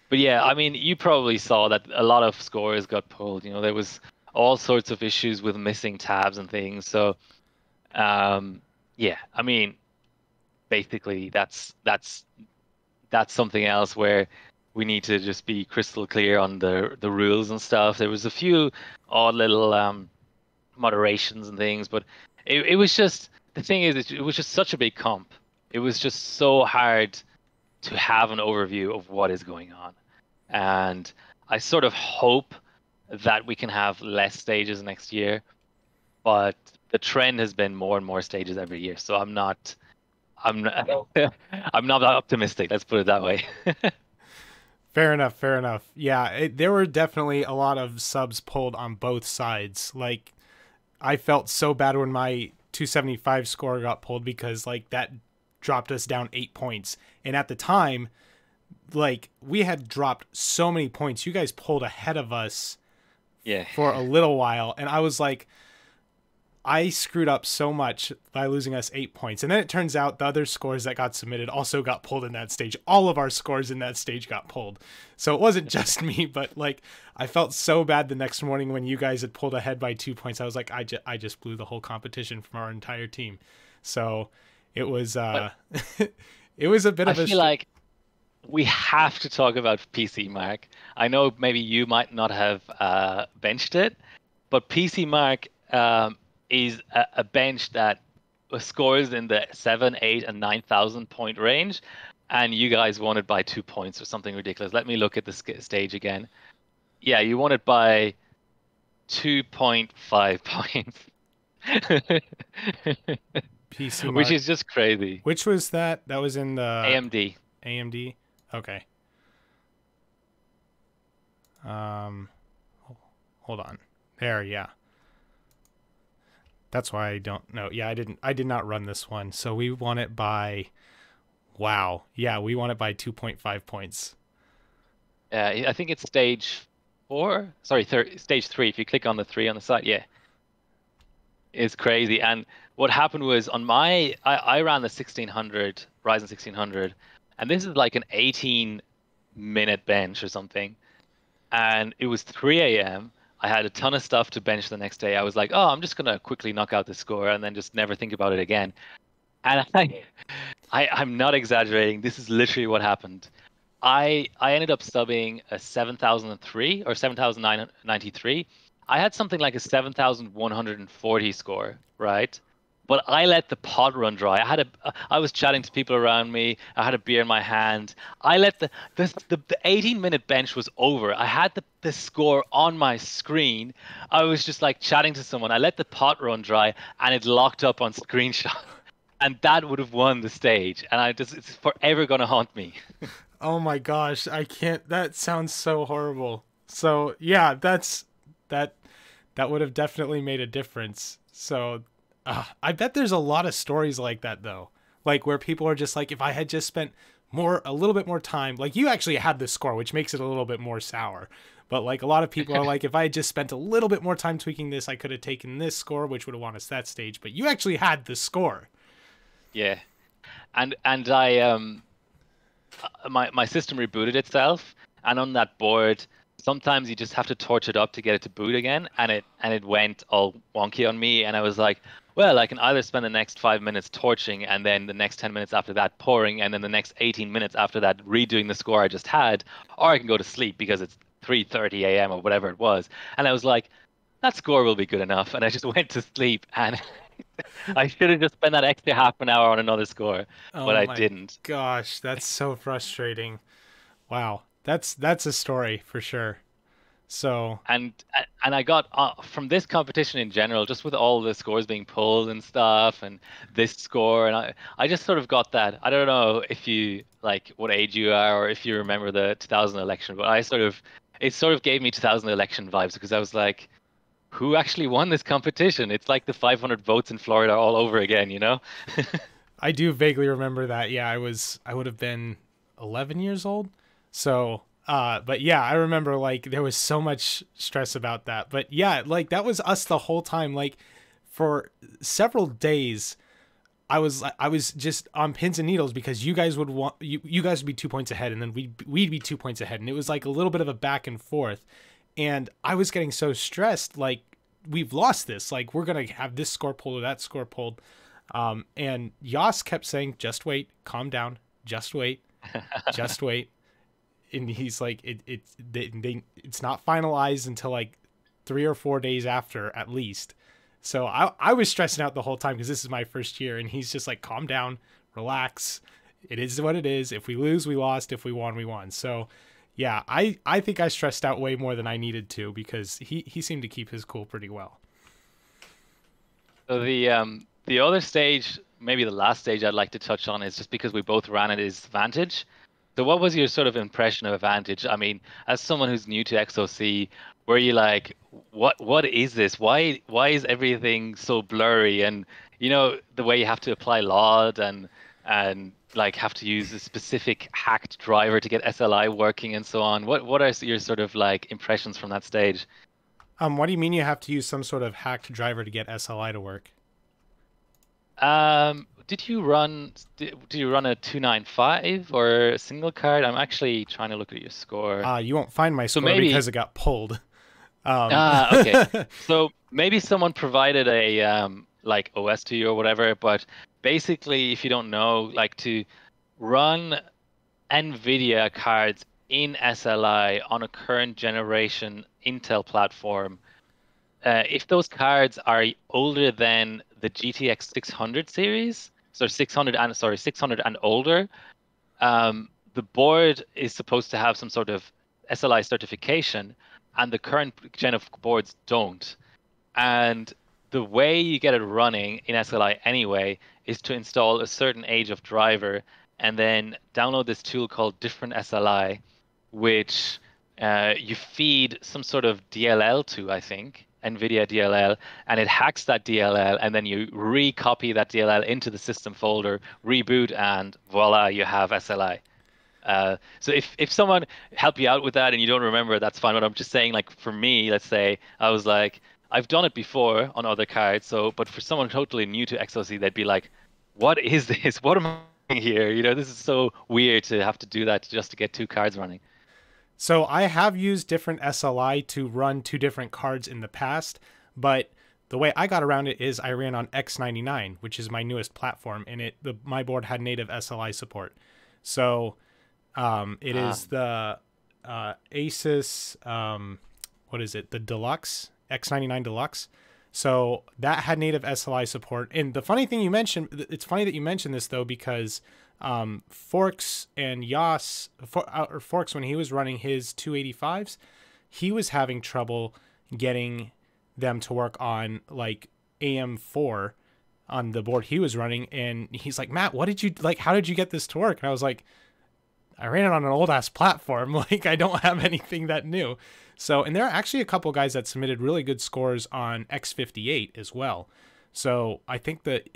But yeah, I mean, you probably saw that a lot of scores got pulled. There was all sorts of issues with missing tabs and things. So, yeah, I mean, basically, that's something else where we need to just be crystal clear on the rules and stuff. There was a few odd little moderations and things, but it was just, the thing is, it was just such a big comp. It was just so hard to have an overview of what is going on. And I sort of hope that we can have less stages next year, but the trend has been more and more stages every year. So I'm not I'm not optimistic. Let's put it that way. Fair enough. Fair enough. Yeah, there were definitely a lot of subs pulled on both sides. Like, I felt so bad when my 275 score got pulled because like that dropped us down 8 points. And at the time, like, we had dropped so many points. You guys pulled ahead of us for a little while. And I was like, I screwed up so much by losing us 8 points. And then it turns out the other scores that got submitted also got pulled in that stage. All of our scores in that stage got pulled. So it wasn't just me, but like, I felt so bad the next morning when you guys had pulled ahead by 2 points. I was like, I just blew the whole competition from our entire team. So it was, it was a bit of a... I feel like we have to talk about PC Mark. I know maybe you might not have benched it, but PC Mark is a bench that scores in the 7, 8, and 9,000 point range, and you guys won it by 2 points or something ridiculous. Let me look at the stage again. yeah, you won it by 2.5 points. PC Which Mark. is just crazy. Which was that? That was in the AMD. AMD. Okay. Hold on. There, yeah. That's why I don't know. Yeah, I did not run this one. So we won it by, wow. Yeah, we won it by 2.5 points. I think it's stage 4. Sorry, stage 3. If you click on the 3 on the side, yeah, it's crazy. And what happened was I ran the 1600 Ryzen 1600, and this is like an 18-minute bench or something. And it was 3 a.m. I had a ton of stuff to bench the next day. I was like, oh, I'm just gonna quickly knock out the score and then just never think about it again. And I'm not exaggerating. This is literally what happened. I ended up subbing a 7003 or 7993. I had something like a 7140 score, right? But I let the pot run dry. I was chatting to people around me. I had a beer in my hand. I let the 18-minute bench was over. I had the score on my screen. I was just like chatting to someone. I let the pot run dry and it locked up on screenshot. And that would have won the stage. And it's forever gonna haunt me. Oh my gosh, I can't. That sounds so horrible. So yeah, that that would have definitely made a difference. So I bet there's a lot of stories like that though, like where people are just like, if I had just spent a little bit more time, like you actually had the score, which makes it a little bit more sour. But like a lot of people are like, if I had just spent a little bit more time tweaking this, I could have taken this score, which would have won us that stage. But you actually had the score. Yeah. And I my system rebooted itself, and on that board, sometimes you just have to torch it up to get it to boot again, and it went all wonky on me, and I was like, well, I can either spend the next 5 minutes torching, and then the next 10 minutes after that pouring, and then the next 18 minutes after that redoing the score I just had, or I can go to sleep because it's 3:30 a.m. or whatever it was, and I was like, that score will be good enough, and I just went to sleep, and I should have just spent that extra half an hour on another score, but Oh I my didn't. gosh, that's so frustrating. Wow, that's a story for sure. So, and and I got from this competition in general, just with all the scores being pulled and stuff, and this score, and I just sort of got that. I don't know if you like what age you are or if you remember the 2000 election, but it sort of gave me 2000 election vibes because I was like, who actually won this competition? It's like the 500 votes in Florida all over again, you know? I do vaguely remember that. Yeah, I would have been 11 years old. So, but yeah, I remember like there was so much stress about that. But yeah, like that was us the whole time. Like for several days, I was just on pins and needles because you guys would want you guys would be 2 points ahead, and then we'd be 2 points ahead, and it was like a little bit of a back and forth. And I was getting so stressed, like we've lost this. Like we're gonna have this score pulled or that score pulled. And Yas kept saying, "Just wait, calm down, just wait, just wait." And he's like, "It's not finalized until like 3 or 4 days after, at least." So I was stressing out the whole time because this is my first year, and he's just like, "Calm down, relax. It is what it is. If we lose, we lost. If we won, we won." So yeah, I think I stressed out way more than I needed to because he seemed to keep his cool pretty well. So the other stage, maybe the last stage I'd like to touch on is just because we both ran it is Vantage. So what was your sort of impression of Vantage? I mean, as someone who's new to XOC, were you like, what is this? Why is everything so blurry? And you know, the way you have to apply LOD and like have to use a specific hacked driver to get SLI working and so on. What are your sort of like impressions from that stage? What do you mean you have to use some sort of hacked driver to get SLI to work? Did you run a 295 or a single card? I'm actually trying to look at your score. You won't find my So score maybe because it got pulled. okay. So maybe someone provided a like OS to you or whatever, but basically if you don't know, like to run NVIDIA cards in SLI on a current generation Intel platform, if those cards are older than the GTX 600 series, so 600 and older, the board is supposed to have some sort of SLI certification, and the current gen of boards don't. And the way you get it running in SLI anyway is to install a certain age of driver and then download this tool called Different SLI, which you feed some sort of DLL to, I think, NVIDIA DLL, and it hacks that DLL, and then you recopy that DLL into the system folder, reboot, and voila, you have SLI. So if someone help you out with that and you don't remember, that's fine. But I'm just saying, like for me, let's say I was like, I've done it before on other cards. So, but for someone totally new to XOC, they'd be like, "What is this? What am I doing here? You know, this is so weird to have to do that just to get two cards running." So I have used different SLI to run two different cards in the past, but the way I got around it is I ran on X99, which is my newest platform, and my board had native SLI support. So it is the Asus, what is it? The Deluxe, X99 Deluxe. So that had native SLI support. And the funny thing you mentioned, it's funny that you mentioned this though, because Forks and Yas, or Forks, when he was running his 285s, he was having trouble getting them to work on like AM4 on the board he was running. And he's like, Matt, what did you like? How did you get this to work? And I was like, I ran it on an old ass platform. Like I don't have anything that new. So, and there are actually a couple guys that submitted really good scores on X58 as well. So I think that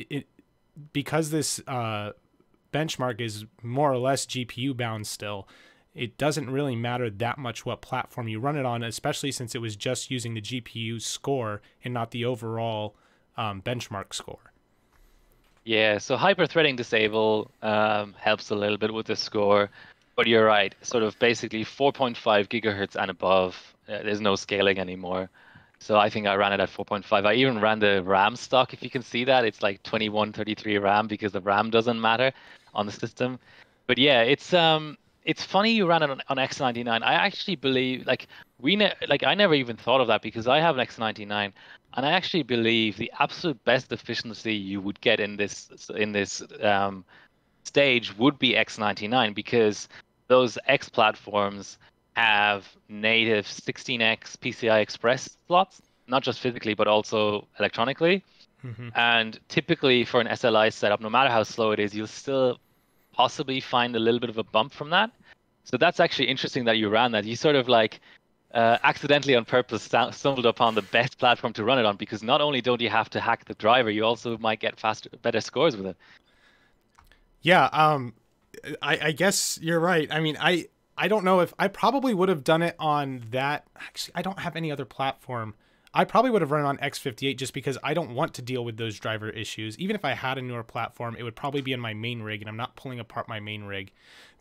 because this benchmark is more or less GPU bound still, it doesn't really matter that much what platform you run it on, especially since it was just using the GPU score and not the overall benchmark score. Yeah, so hyper-threading disable helps a little bit with the score, but you're right. Sort of basically 4.5 gigahertz and above, there's no scaling anymore. So I think I ran it at 4.5. I even ran the RAM stock, if you can see that. It's like 2133 RAM because the RAM doesn't matter on the system. But yeah, it's funny you ran it on X99. I actually believe like I never even thought of that because I have an X99, and I actually believe the absolute best efficiency you would get in this stage would be X99 because those X platforms have native 16x PCI Express slots, not just physically but also electronically. Mm-hmm. And typically for an SLI setup, no matter how slow it is, you'll still possibly find a little bit of a bump from that. So that's actually interesting that you ran that. You sort of like accidentally on purpose stumbled upon the best platform to run it on because not only don't you have to hack the driver, you also might get better scores with it. Yeah, I guess you're right. I mean, I don't know if I probably would have done it on that. Actually, I don't have any other platform. I probably would have run it on X58 just because I don't want to deal with those driver issues. Even if I had a newer platform, it would probably be in my main rig, and I'm not pulling apart my main rig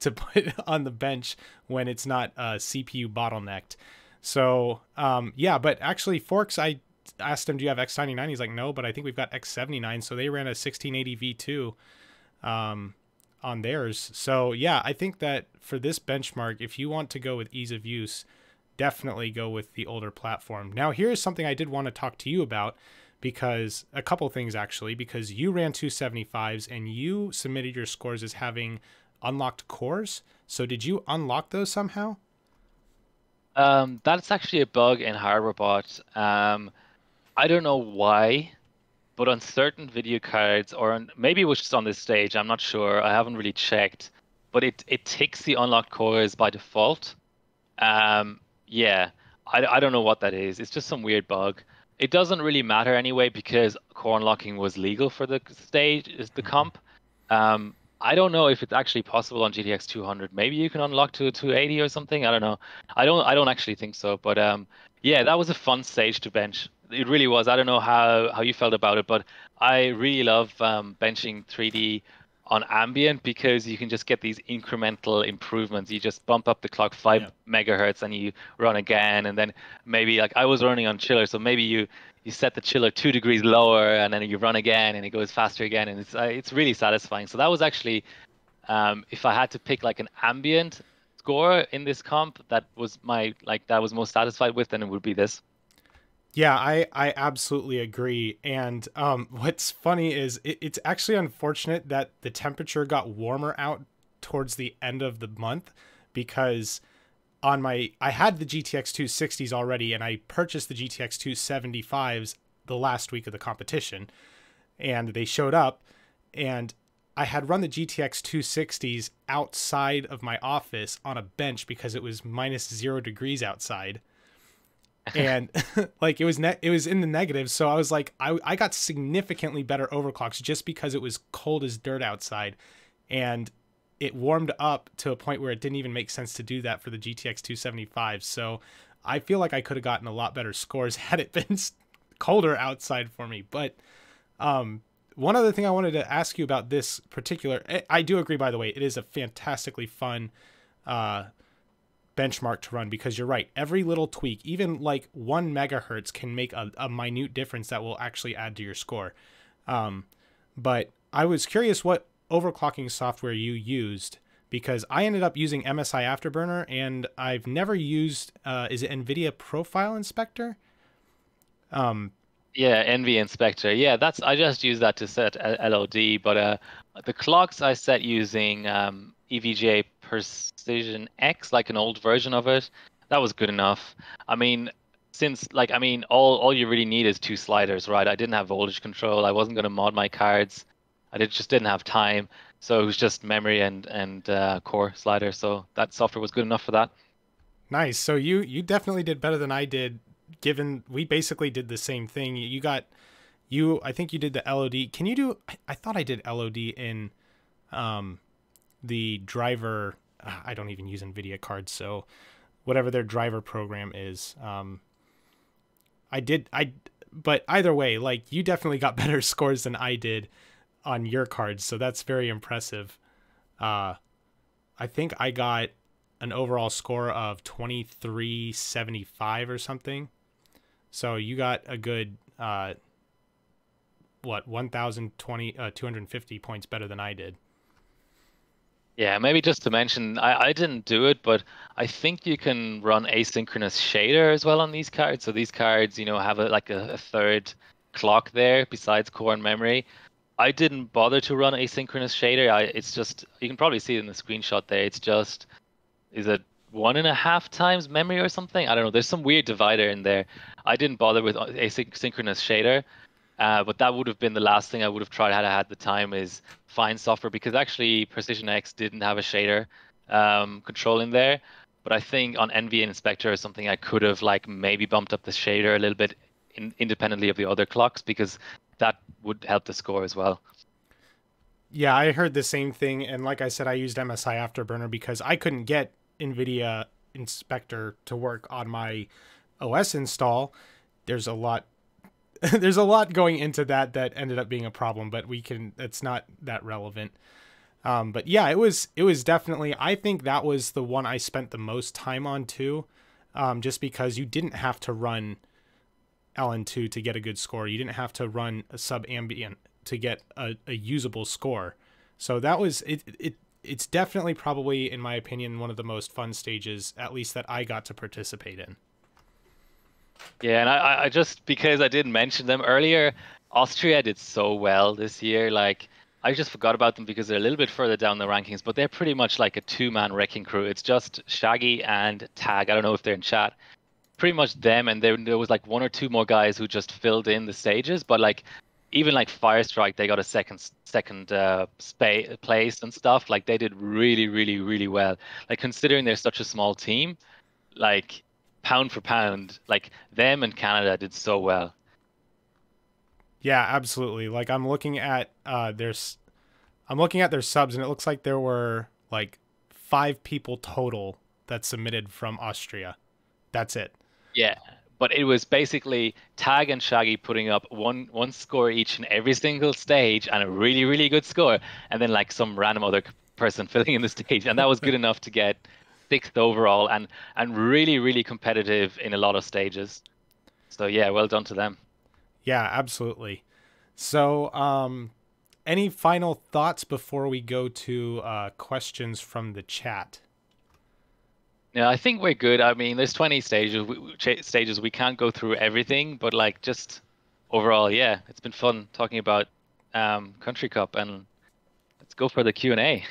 to put on the bench when it's not CPU bottlenecked. So, yeah, but actually, Forks, I asked him, do you have X99? He's like, no, but I think we've got X79. So they ran a 1680 V2 on theirs. So, yeah, I think that for this benchmark, if you want to go with ease of use, definitely go with the older platform. Now, here's something I did want to talk to you about, because a couple things actually, because you ran 275s and you submitted your scores as having unlocked cores. So did you unlock those somehow? That's actually a bug in HarborBot. I don't know why, but on certain video cards, maybe it was just on this stage, I'm not sure. I haven't really checked, but it ticks the unlocked cores by default. Yeah, I don't know what that is. It's just some weird bug. It doesn't really matter anyway because core unlocking was legal for the stage, is the comp. I don't know if it's actually possible on GTX 200. Maybe you can unlock to a 280 or something. I don't know. I don't actually think so. But yeah, that was a fun stage to bench. It really was. I don't know how you felt about it, but I really love benching 3D on ambient because you can just get these incremental improvements. You just bump up the clock 5 megahertz and you run again, and then maybe like I was running on chiller, so maybe you set the chiller 2 degrees lower and then you run again and it goes faster again, and it's really satisfying. So that was actually if I had to pick like an ambient score in this comp that was most satisfied with, then it would be this. Yeah, I absolutely agree. And what's funny is it's actually unfortunate that the temperature got warmer out towards the end of the month, because I had the GTX 260s already, and I purchased the GTX 275s the last week of the competition, and they showed up, and I had run the GTX 260s outside of my office on a bench because it was -0 degrees outside. And like it was in the negatives, so I was like, I got significantly better overclocks just because it was cold as dirt outside, and it warmed up to a point where it didn't even make sense to do that for the GTX 275. So I feel like I could have gotten a lot better scores had it been colder outside for me. But one other thing I wanted to ask you about this particular, I do agree, by the way, it is a fantastically fun benchmark to run, because you're right, every little tweak, even like 1 megahertz, can make a minute difference that will actually add to your score. But I was curious what overclocking software you used, because I ended up using MSI Afterburner, and I've never used is it NVIDIA Profile Inspector? Yeah, NV Inspector. Yeah, that's I just use that to set LOD, but the clocks I set using EVGA Precision X, like an old version of it. That was good enough. I mean, all you really need is 2 sliders, right? I didn't have voltage control. I wasn't going to mod my cards. Just didn't have time. So it was just memory and core slider. So that software was good enough for that. Nice. So you definitely did better than I did, given we basically did the same thing. I think you did the LOD. Can you do, I thought I did LOD in the driver. I don't even use NVIDIA cards, so whatever their driver program is. But either way, like, you definitely got better scores than I did on your cards, so that's very impressive. I think I got an overall score of 2375 or something. So you got a good 250 points better than I did. Yeah, maybe just to mention, I didn't do it, but I think you can run asynchronous shader as well on these cards. So these cards, have a third clock there besides core and memory. I didn't bother to run asynchronous shader. It's just, you can probably see it in the screenshot there. It's just, is it 1.5 times memory or something? I don't know. There's some weird divider in there. I didn't bother with asynchronous shader. But that would have been the last thing I would have tried had I had the time, is find software, because actually Precision X didn't have a shader control in there. But I think on NV Inspector or something, I could have maybe bumped up the shader a little bit independently of the other clocks, because that would help the score as well. Yeah, I heard the same thing, and like I said, I used MSI Afterburner because I couldn't get NVIDIA Inspector to work on my OS install. There's a lot going into that ended up being a problem, but it's not that relevant. But yeah, it was definitely, I think that was the one I spent the most time on too, just because you didn't have to run LN2 to get a good score. You didn't have to run a sub-ambient to get a usable score. So that was it. It's definitely, probably, in my opinion, one of the most fun stages, at least that I got to participate in. Yeah, and I just, because I didn't mention them earlier, Austria did so well this year. I just forgot about them because they're a little bit further down the rankings, but they're pretty much like a 2-man wrecking crew. It's just Shaggy and Tag. I don't know if they're in chat. Pretty much them, and there was 1 or 2 more guys who just filled in the stages. But even Firestrike, they got a second place and stuff. They did really, really, really well. Considering they're such a small team, pound for pound, them and Canada did so well. Yeah, absolutely. I'm looking at their subs, and it looks like there were 5 people total that submitted from Austria. That's it. Yeah, but it was basically Tag and Shaggy putting up one score each in every single stage, and a really, really good score, and then some random other person filling in the stage, and that was good enough to get 6th overall, and really, really competitive in a lot of stages. So yeah, well done to them. Yeah, absolutely. So, any final thoughts before we go to questions from the chat? Yeah, I think we're good. I mean, there's 20 stages. We can't go through everything, but just overall, yeah, it's been fun talking about Country Cup, and let's go for the Q&A.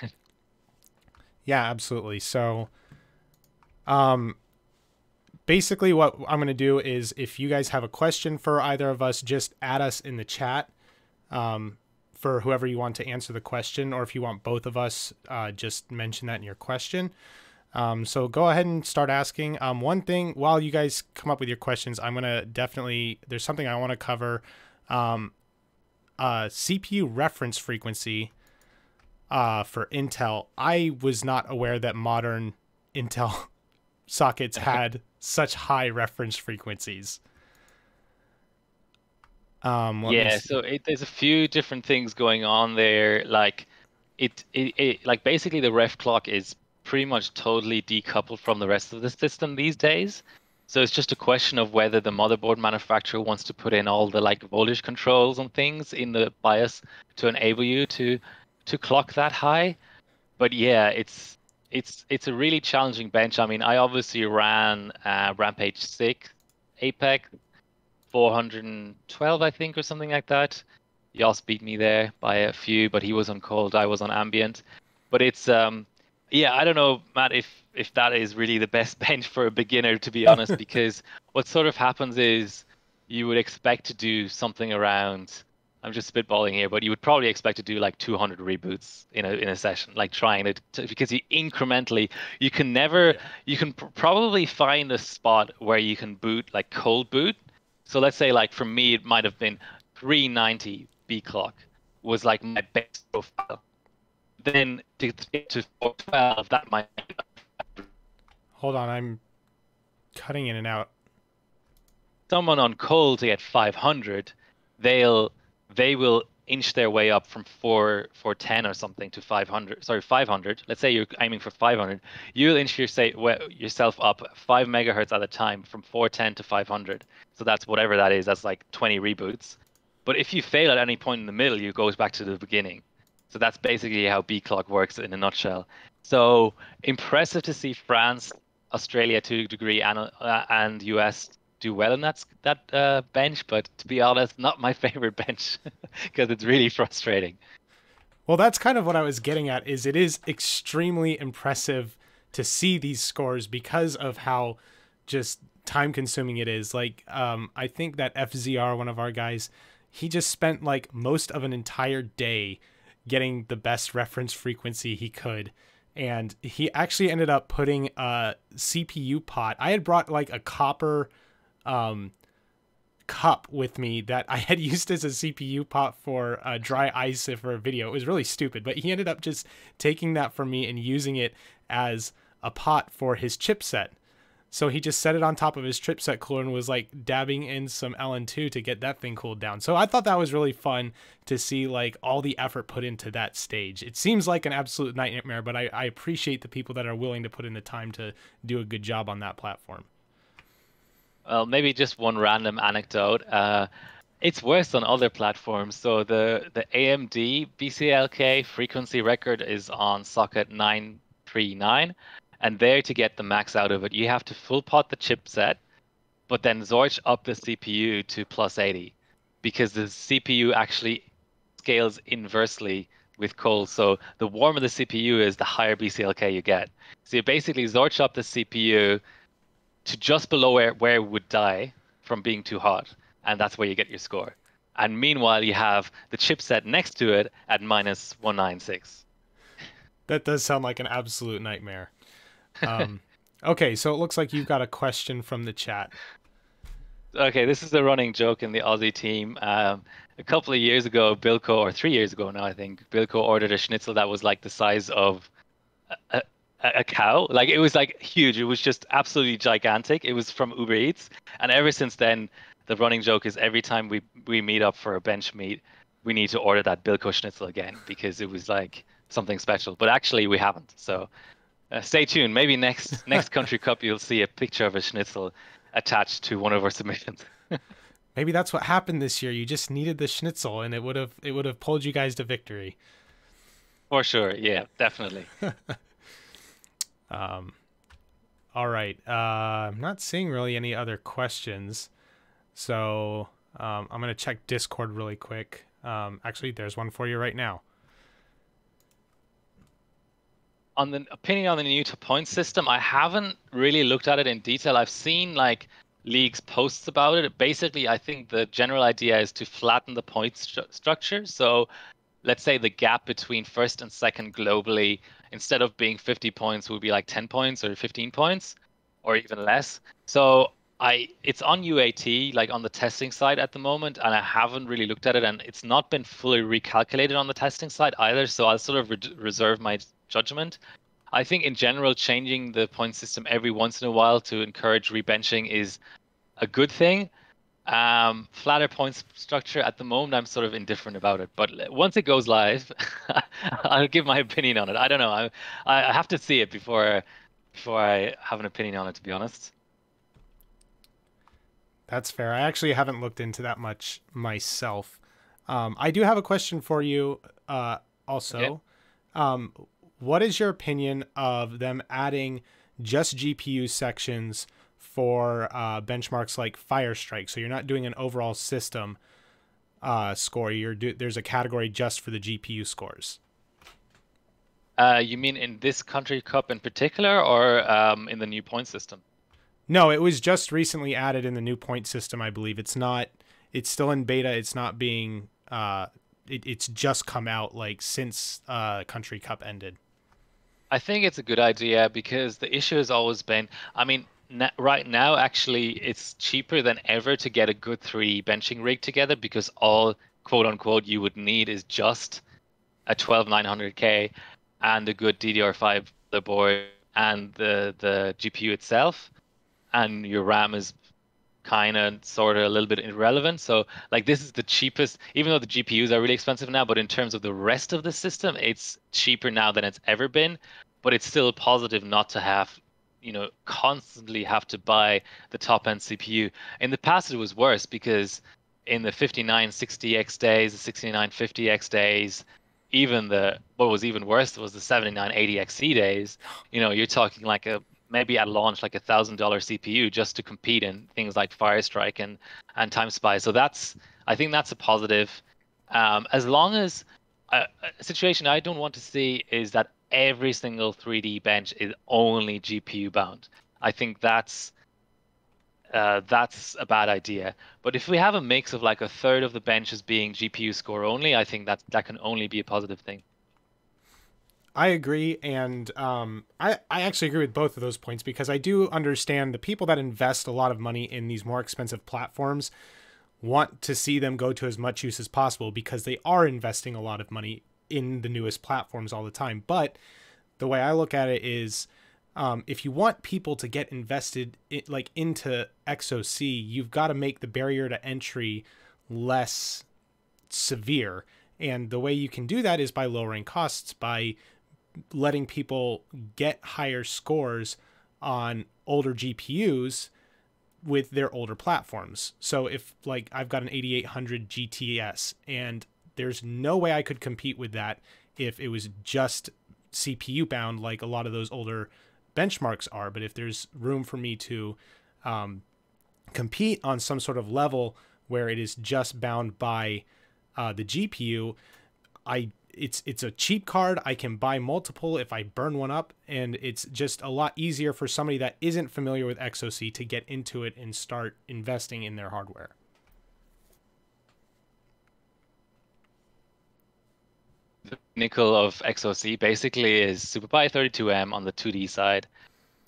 Yeah, absolutely. So Basically what I'm going to do is if you guys have a question for either of us, just add us in the chat for whoever you want to answer the question, or if you want both of us, just mention that in your question. So go ahead and start asking. One thing, while you guys come up with your questions, I'm going to definitely, there's something I want to cover. CPU reference frequency for Intel. I was not aware that modern Intel sockets had such high reference frequencies. Yeah, so there's a few different things going on there. Like like basically the ref clock is pretty much totally decoupled from the rest of the system these days. So it's just a question of whether the motherboard manufacturer wants to put in all the like voltage controls and things in the BIOS to enable you to clock that high. But yeah, it's a really challenging bench. I mean, I obviously ran Rampage 6 Apex 412, I think, or something like that. Yoss beat me there by a few, but he was on cold, I was on ambient. But it's yeah, I don't know, Matt, if that is really the best bench for a beginner, to be honest, because what sort of happens is you would expect to do something around, I'm just spitballing here, but you would probably expect to do like 200 reboots in a session, like trying because you incrementally, you can never, you can probably find a spot where you can boot like cold boot. So let's say like for me, it might have been 390 B clock was like my base profile. Then to get to 412, that might. Hold on, I'm cutting in and out. Someone on cold to get 500, they will inch their way up from 410 or something to 500. Sorry, 500. Let's say you're aiming for 500. You'll inch yourself up 5 megahertz at a time from 410 to 500. So that's whatever that is. That's like 20 reboots. But if you fail at any point in the middle, you goes back to the beginning. So that's basically how B clock works in a nutshell. So impressive to see France, Australia to a degree, and US do well in that bench. But to be honest, not my favorite bench because it's really frustrating. Well, that's kind of what I was getting at. Is it is extremely impressive to see these scores because of how just time consuming it is. Like, I think that FZR, one of our guys, he just spent like most of an entire day getting the best reference frequency he could. And he actually ended up putting a CPU pot. I had brought like a copper cup with me that I had used as a CPU pot for dry ice for a video. It was really stupid, but he ended up just taking that from me and using it as a pot for his chipset. So he just set it on top of his chipset cooler and was like dabbing in some LN2 to get that thing cooled down. So I thought that was really fun to see like all the effort put into that stage. It seems like an absolute nightmare, but I appreciate the people that are willing to put in the time to do a good job on that platform. Well, maybe just one random anecdote. It's worse on other platforms. So the AMD BCLK frequency record is on socket 939. And there, to get the max out of it, you have to full pot the chipset, but then Zorch up the CPU to plus 80, because the CPU actually scales inversely with cold. So the warmer the CPU is, the higher BCLK you get. So you basically Zorch up the CPU to just below where it would die from being too hot, and that's where you get your score. And meanwhile, you have the chipset next to it at minus 196. That does sound like an absolute nightmare. Okay, so it looks like you've got a question from the chat. Okay, this is a running joke in the Aussie team. A couple of years ago, Bilko, or 3 years ago now, I think, Bilko ordered a schnitzel that was like the size of a cow. Like, it was like huge. It was just absolutely gigantic. It was from Uber Eats. And ever since then, the running joke is every time we meet up for a bench meet, we need to order that Bilko schnitzel again because it was like something special. But actually, we haven't. So stay tuned. Maybe next Country Cup, you'll see a picture of a schnitzel attached to one of our submissions. Maybe that's what happened this year. You just needed the schnitzel, and it would have pulled you guys to victory. For sure, yeah, definitely. All right. I'm not seeing really any other questions, so I'm gonna check Discord really quick. Actually, there's one for you right now. on the opinion on the new point system, I haven't really looked at it in detail. I've seen like leagues posts about it. Basically, I think the general idea is to flatten the point structure. So let's say the gap between first and second globally, instead of being 50 points, would be like 10 points or 15 points or even less. So it's on UAT, like on the testing side at the moment, and I haven't really looked at it, and it's not been fully recalculated on the testing side either. So I'll sort of reserve my judgment. I think in general, changing the point system every once in a while to encourage rebenching is a good thing. Flatter points structure at the moment, I'm sort of indifferent about it. But once it goes live, I'll give my opinion on it. I don't know. I have to see it before I have an opinion on it, to be honest. That's fair. I actually haven't looked into that much myself. I do have a question for you also. Okay. What is your opinion of them adding just GPU sections for benchmarks like Firestrike? So you're not doing an overall system score. There's a category just for the GPU scores. You mean in this country cup in particular, or in the new point system? No, it was just recently added in the new point system, I believe. It's still in beta. It's not being, it's just come out like since Country Cup ended. I think it's a good idea because the issue has always been, I mean, right now, actually, it's cheaper than ever to get a good 3D benching rig together because all, quote unquote, you would need is just a 12900K and a good DDR5 board and the GPU itself. And your RAM is kind of sort of a little bit irrelevant. So like this is the cheapest, even though the GPUs are really expensive now, but in terms of the rest of the system, it's cheaper now than it's ever been. But it's still positive not to have, constantly have to buy the top end CPU. In the past, it was worse because in the 5960X days, the 6950X days, even what was even worse was the 7980XC days. You're talking like maybe at launch like $1,000 CPU just to compete in things like Firestrike and Time Spy. So I think that's a positive. As long as a situation I don't want to see is that every single 3D bench is only GPU bound. I think that's a bad idea. But if we have a mix of like a third of the benches being GPU score only, I think that can only be a positive thing. I agree, and I actually agree with both of those points because I do understand the people that invest a lot of money in these more expensive platforms want to see them go to as much use as possible because they are investing a lot of money in the newest platforms all the time. But the way I look at it is if you want people to get invested into XOC, you've got to make the barrier to entry less severe. And the way you can do that is by lowering costs, by letting people get higher scores on older GPUs with their older platforms. So if like I've got an 8800 GTS and there's no way I could compete with that if it was just CPU bound like a lot of those older benchmarks are. But if there's room for me to compete on some sort of level where it is just bound by the GPU, it's a cheap card. I can buy multiple if I burn one up, and it's just a lot easier for somebody that isn't familiar with XOC to get into it and start investing in their hardware. The pinnacle of XOC basically is SuperPi 32M on the 2D side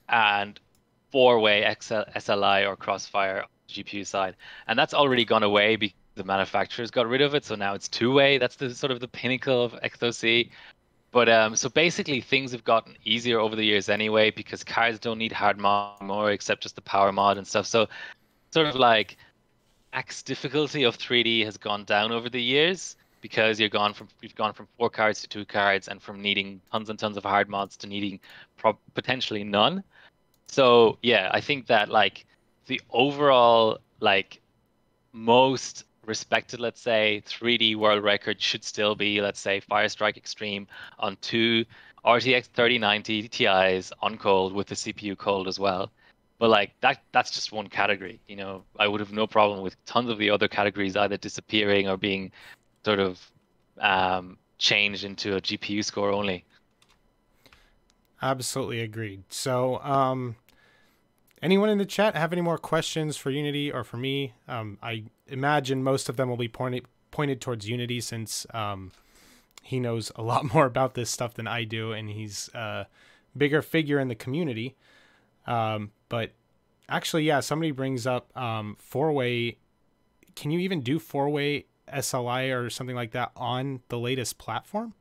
and 4-way SLI or Crossfire GPU side. And that's already gone away because the manufacturers got rid of it, so now it's 2-way. That's the sort of the pinnacle of XOC. But so basically things have gotten easier over the years anyway because cards don't need hard mod anymore except just the power mod and stuff. So sort of like max difficulty of 3D has gone down over the years because you've gone from 4 cards to 2 cards and from needing tons and tons of hard mods to needing potentially none. So yeah, I think that like the overall like most respected, let's say, 3D world record should still be, let's say, Firestrike Extreme on 2 RTX 3090 Ti's on cold with the CPU cold as well. But like that's just one category. I would have no problem with tons of the other categories either disappearing or being sort of changed into a GPU score only. Absolutely agreed. So, anyone in the chat have any more questions for Unity or for me? I imagine most of them will be pointed towards Unity, since he knows a lot more about this stuff than I do, and he's a bigger figure in the community. But actually, yeah, somebody brings up four-way. Can you even do four-way SLI or something like that on the latest platform?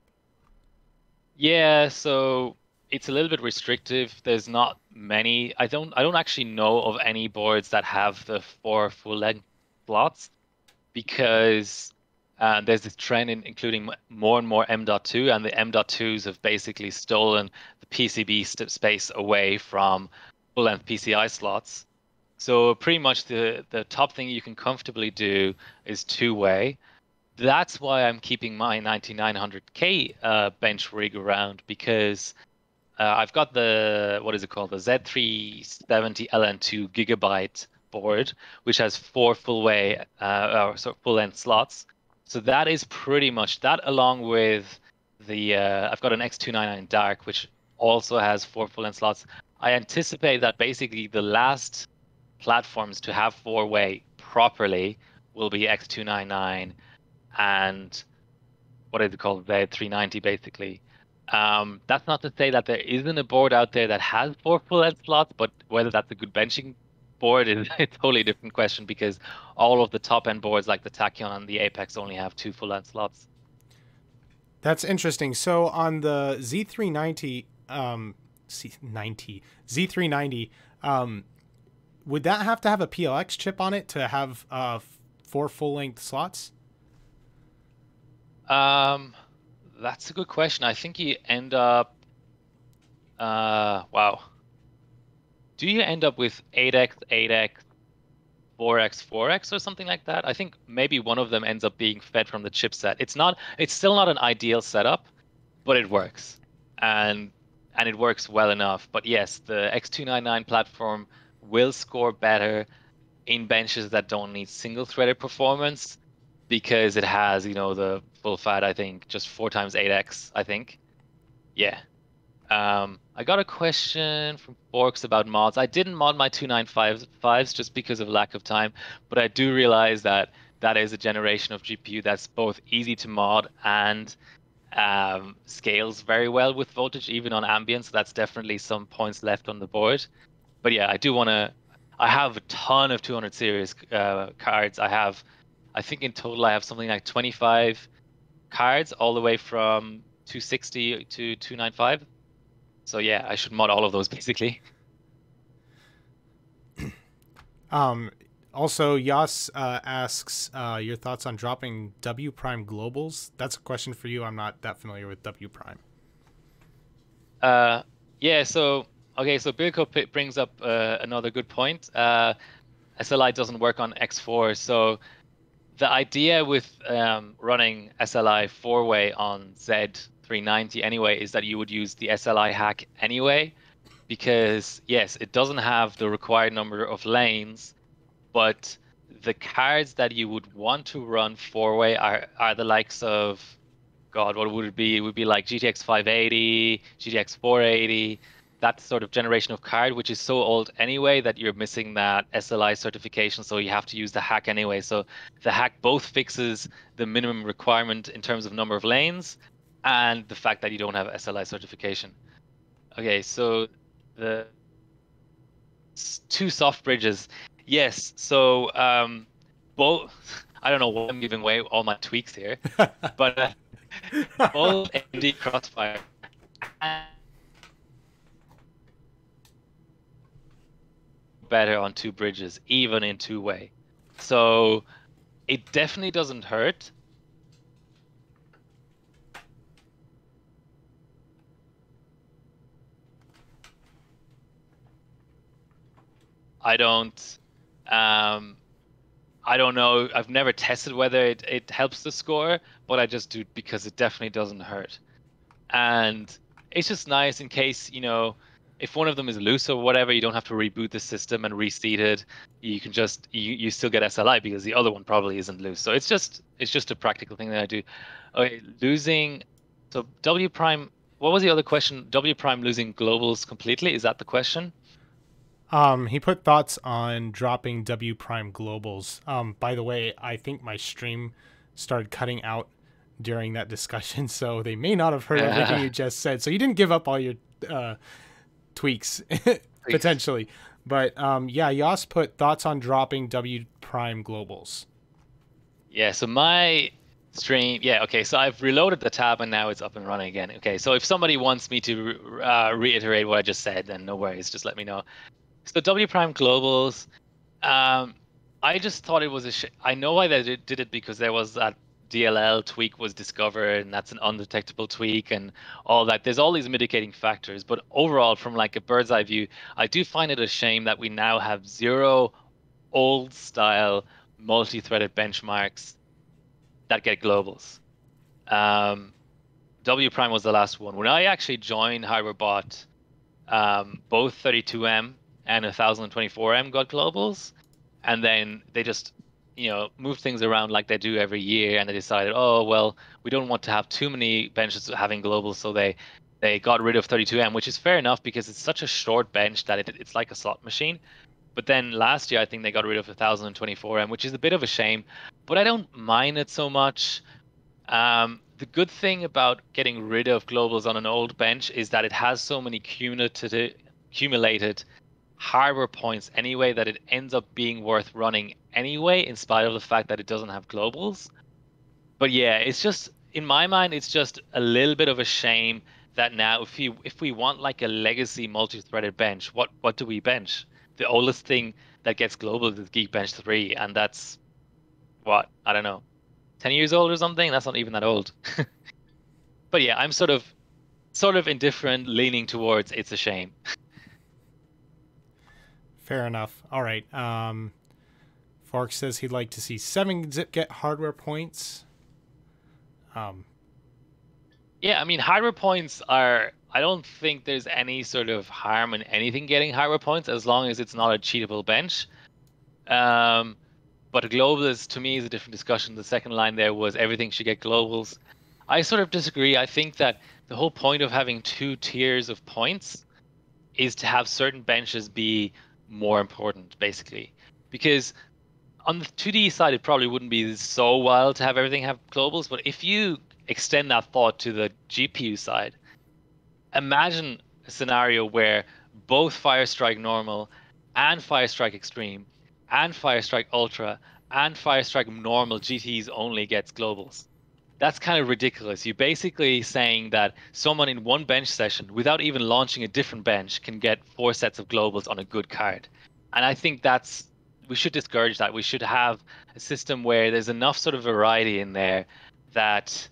Yeah, so it's a little bit restrictive. There's not many. I don't actually know of any boards that have the four full-length slots, because there's this trend in including more and more M.2, and the M.2s have basically stolen the PCB space away from full-length PCI slots. So pretty much the top thing you can comfortably do is two-way. That's why I'm keeping my 9900K bench rig around, because I've got the, what is it called? The Z370 LN2 gigabyte board, which has four full length slots. So that is pretty much that, along with the I've got an X299 Dark, which also has four full length slots. I anticipate that basically the last platforms to have four-way properly will be X299 and what is it called, Z390 basically. That's not to say that there isn't a board out there that has four full-length slots, but whether that's a good benching board is a totally different question, because all of the top-end boards like the Tachyon and the Apex only have two full-length slots. That's interesting. So on the Z390, Z390, would that have to have a PLX chip on it to have four full-length slots? That's a good question. I think you end up, wow. Do you end up with 8x, 8x, 4x, 4x or something like that? I think maybe one of them ends up being fed from the chipset. It's still not an ideal setup, but it works. And it works well enough. But yes, the X299 platform will score better in benches that don't need single-threaded performance, because it has, the full fat, I think, just 4 times 8x, I think. Yeah. I got a question from Forks about mods. I didn't mod my 295s just because of lack of time, but I do realize that that is a generation of GPU that's both easy to mod and scales very well with voltage, even on ambient. So that's definitely some points left on the board. But yeah, I have a ton of 200 series cards. I think in total I have something like 25 cards, all the way from 260 to 295. So yeah, I should mod all of those basically. Also, Yas asks your thoughts on dropping W prime globals. That's a question for you. I'm not that familiar with W prime. Yeah, so okay, so Bilko brings up another good point. SLI doesn't work on X4, so the idea with running SLI four-way on Z390 anyway is that you would use the SLI hack anyway, because yes, it doesn't have the required number of lanes, but the cards that you would want to run four-way are the likes of, God, what would it be? It would be like GTX 580, GTX 480, that sort of generation of card, which is so old anyway that you're missing that SLI certification, so you have to use the hack anyway. So the hack both fixes the minimum requirement in terms of number of lanes and the fact that you don't have SLI certification. Okay, so the two soft bridges. Yes, so both, I don't know why I'm giving away all my tweaks here, but both AMD Crossfire and better on two bridges, even in two-way. So it definitely doesn't hurt. I don't know. I've never tested whether it helps the score, but I just do it because it definitely doesn't hurt. And it's just nice in case, if one of them is loose or whatever, you don't have to reboot the system and reseat it. You can just you still get SLI because the other one probably isn't loose. So it's just a practical thing that I do. Okay, losing, so W prime what was the other question? W Prime losing globals completely? Is that the question? He put thoughts on dropping W Prime globals. By the way, I think my stream started cutting out during that discussion, so they may not have heard everything you just said. So you didn't give up all your tweaks, Please. potentially. But yeah, Yas put thoughts on dropping W Prime globals. Yeah, so my stream, yeah, okay, so I've reloaded the tab and now it's up and running again. Okay, so if somebody wants me to reiterate what I just said, then no worries, just let me know. So W Prime Globals, um, I just thought it was a I know why they did it because there was that DLL tweak was discovered and that's an undetectable tweak and all that. There's all these mitigating factors, but overall, from like a bird's eye view, I do find it a shame that we now have zero old style multi-threaded benchmarks that get globals. Um, W Prime was the last one. When I actually joined HyperBot, both 32M and 1024M got globals, and then they just, moved things around like they do every year, and they decided, oh well, we don't want to have too many benches having globals, so they got rid of 32M, which is fair enough because it's such a short bench that it's like a slot machine. But then last year, I think they got rid of 1024M, which is a bit of a shame, but I don't mind it so much. The good thing about getting rid of globals on an old bench is that it has so many accumulated harbor points anyway that it ends up being worth running anyway, in spite of the fact that it doesn't have globals. But yeah, it's just in my mind, it's just a little bit of a shame that now if we want like a legacy multi-threaded bench, what do we bench? The oldest thing that gets global is Geekbench 3, and that's what, I don't know, 10 years old or something. That's not even that old. But yeah, I'm sort of indifferent, leaning towards it's a shame. Fair enough. All right. Fork says he'd like to see 7-zip get hardware points. Yeah, I mean, hardware points are. I don't think there's any sort of harm in anything getting hardware points as long as it's not a cheatable bench. Um, but globals to me is a different discussion. The second line there was everything should get globals. I sort of disagree. I think that the whole point of having two tiers of points is to have certain benches be more important, basically. Because on the 2D side, it probably wouldn't be so wild to have everything have globals, but if you extend that thought to the GPU side, imagine a scenario where both Firestrike Normal and Firestrike Extreme and Firestrike Ultra and Firestrike Normal GTs only gets globals. That's kind of ridiculous. You're basically saying that someone in one bench session, without even launching a different bench, can get 4 sets of globals on a good card. And I think we should discourage that. We should have a system where there's enough sort of variety in there that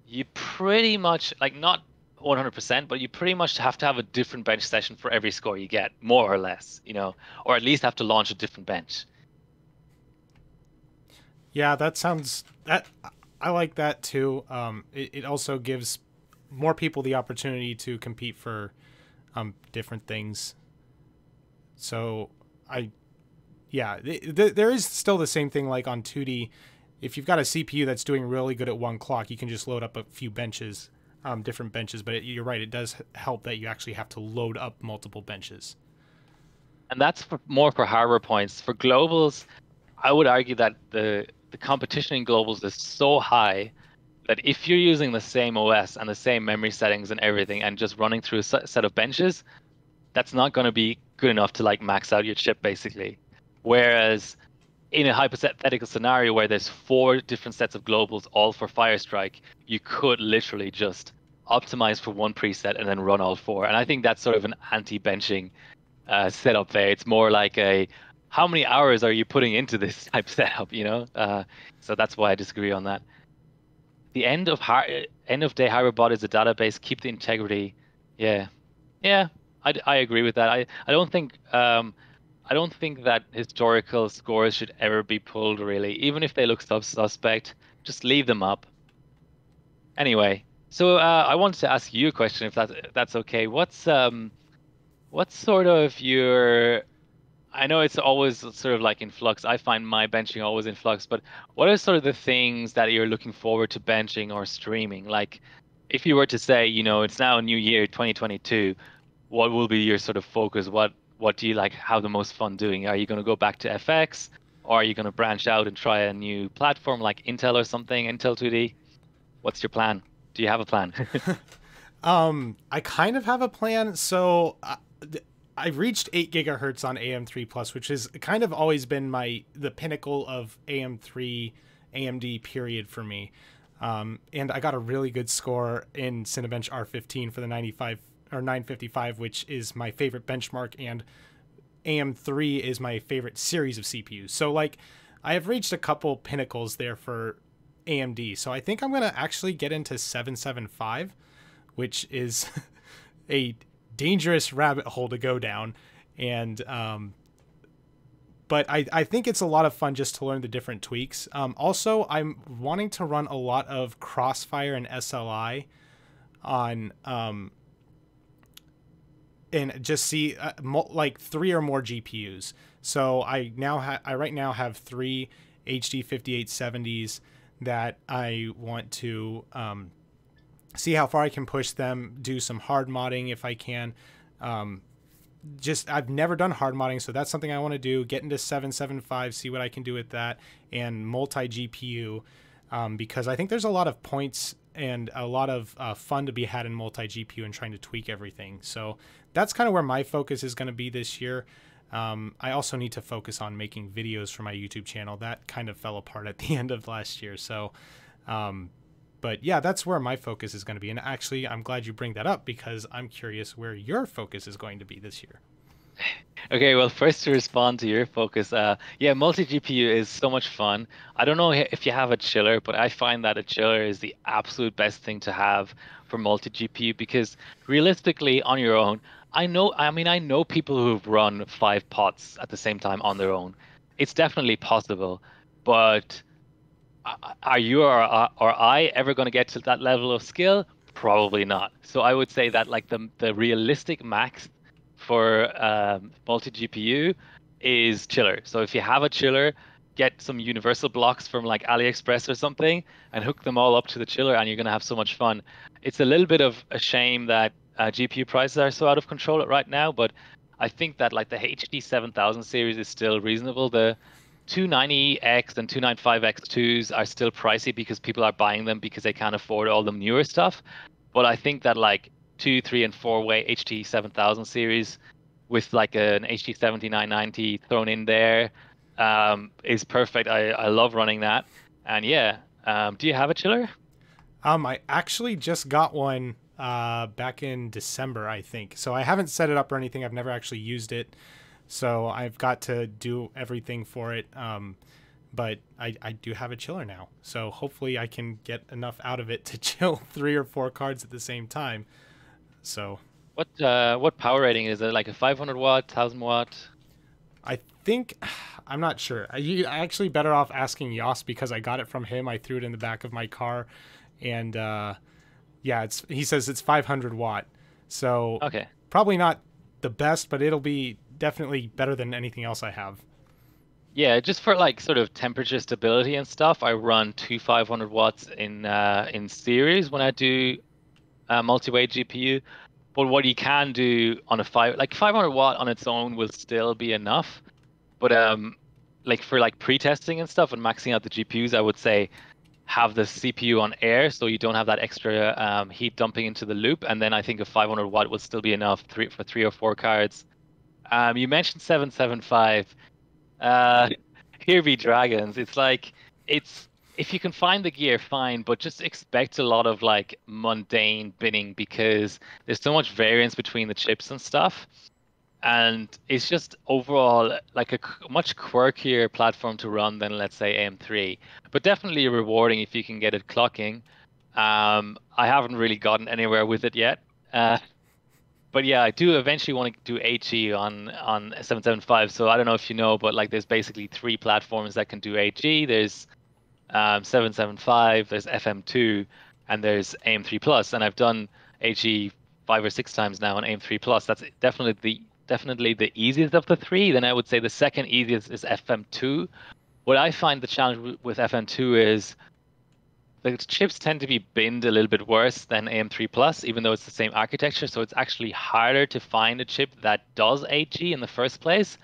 you pretty much, like, not 100%, but you pretty much have to have a different bench session for every score you get, more or less, or at least have to launch a different bench. Yeah, that sounds that I like that too. It also gives more people the opportunity to compete for different things. So yeah, there is still the same thing like on 2D. If you've got a CPU that's doing really good at one clock, you can just load up a few benches, different benches. But you're right, it does help that you actually have to load up multiple benches. And that's more for hardware points. For globals, I would argue that the competition in globals is so high that if you're using the same OS and the same memory settings and everything and just running through a set of benches, that's not going to be good enough to like max out your chip basically. Whereas in a hypothetical scenario where there's 4 different sets of globals all for Firestrike, you could literally just optimize for one preset and then run all 4. And I think that's sort of an anti-benching setup there. It's more like how many hours are you putting into this type setup, So that's why I disagree on that. The end of day HyperBot is a database. Keep the integrity. Yeah, yeah, I agree with that. I don't think that historical scores should ever be pulled really, even if they look suspect. Just leave them up. Anyway, so I wanted to ask you a question, if that's okay. What's sort of your I know it's always sort of like in flux. I find my benching always in flux, but what are sort of the things that you're looking forward to benching or streaming? Like, if you were to say, it's now a new year, 2022, what will be your sort of focus? What do you like have the most fun doing? Are you going to go back to FX, or are you going to branch out and try a new platform like Intel or something, Intel 2D? What's your plan? Do you have a plan? I kind of have a plan. So I reached 8 gigahertz on AM3 Plus, which has kind of always been the pinnacle of AM3 AMD period for me. And I got a really good score in Cinebench R15 for the 95 or 955, which is my favorite benchmark, and AM3 is my favorite series of CPUs. So like I have reached a couple pinnacles there for AMD. So I think I'm going to actually get into 775, which is a dangerous rabbit hole to go down. And but I think it's a lot of fun just to learn the different tweaks. Also, I'm wanting to run a lot of Crossfire and SLI on and just see like 3 or more GPUs. So I right now have 3 HD 5870s that I want to see how far I can push them, do some hard modding if I can. I've never done hard modding, so that's something I want to do. Get into 775, see what I can do with that, and multi GPU, because I think there's a lot of points and a lot of fun to be had in multi GPU and trying to tweak everything. So that's kind of where my focus is going to be this year. I also need to focus on making videos for my YouTube channel. That kind of fell apart at the end of last year. So, but yeah, that's where my focus is going to be. And actually, I'm glad you bring that up because I'm curious where your focus is going to be this year. Okay, well, first to respond to your focus, yeah, multi-GPU is so much fun. I don't know if you have a chiller, but I find that a chiller is the absolute best thing to have for multi-GPU because realistically, on your own, I know people who've run 5 pots at the same time on their own. It's definitely possible, but are you or I ever going to get to that level of skill? Probably not. So I would say that like the realistic max for multi GPU is chiller. So if you have a chiller, get some universal blocks from like AliExpress or something and hook them all up to the chiller, and you're going to have so much fun. It's a little bit of a shame that GPU prices are so out of control right now, but I think that like the HD 7000 series is still reasonable. The 290X and 295X2s are still pricey because people are buying them because they can't afford all the newer stuff. But I think that like 2, 3, and 4-way HD 7000 series with like an HD 7990 thrown in there is perfect. I love running that. And yeah, do you have a chiller? I actually just got one back in December, I think. So I haven't set it up or anything. I've never actually used it. So I've got to do everything for it. But I do have a chiller now. So hopefully I can get enough out of it to chill 3 or 4 cards at the same time. So what power rating is it? Like a 500 watt, 1000 watt? I think, I'm not sure. I actually better off asking Yos because I got it from him. I threw it in the back of my car, and yeah, he says it's 500 watt. So okay, probably not the best, but it'll be definitely better than anything else I have. Yeah, just for like sort of temperature stability and stuff, I run 500 watts in series when I do multi-way GPU. But what you can do on a 500 watt on its own will still be enough. But like for like pre-testing and stuff and maxing out the GPUs, I would say have the CPU on air so you don't have that extra heat dumping into the loop. And then I think a 500 watt will still be enough for 3 or 4 cards. You mentioned 775. Here be dragons. It's like if you can find the gear, fine, but just expect a lot of like mundane binning because there's so much variance between the chips and stuff. And it's just overall like a much quirkier platform to run than, let's say, AM3, but definitely rewarding if you can get it clocking. I haven't really gotten anywhere with it yet. But yeah, I do eventually want to do HE on 775. So I don't know if you know, but like there's basically 3 platforms that can do HE. There's 775, there's FM2, and there's AM3 Plus. And I've done HE 5 or 6 times now on AM3 Plus. That's definitely the easiest of the 3. Then I would say the second easiest is FM2. What I find the challenge with FM2 is the chips tend to be binned a little bit worse than AM3 Plus, even though it's the same architecture. So it's actually harder to find a chip that does 8G in the first place.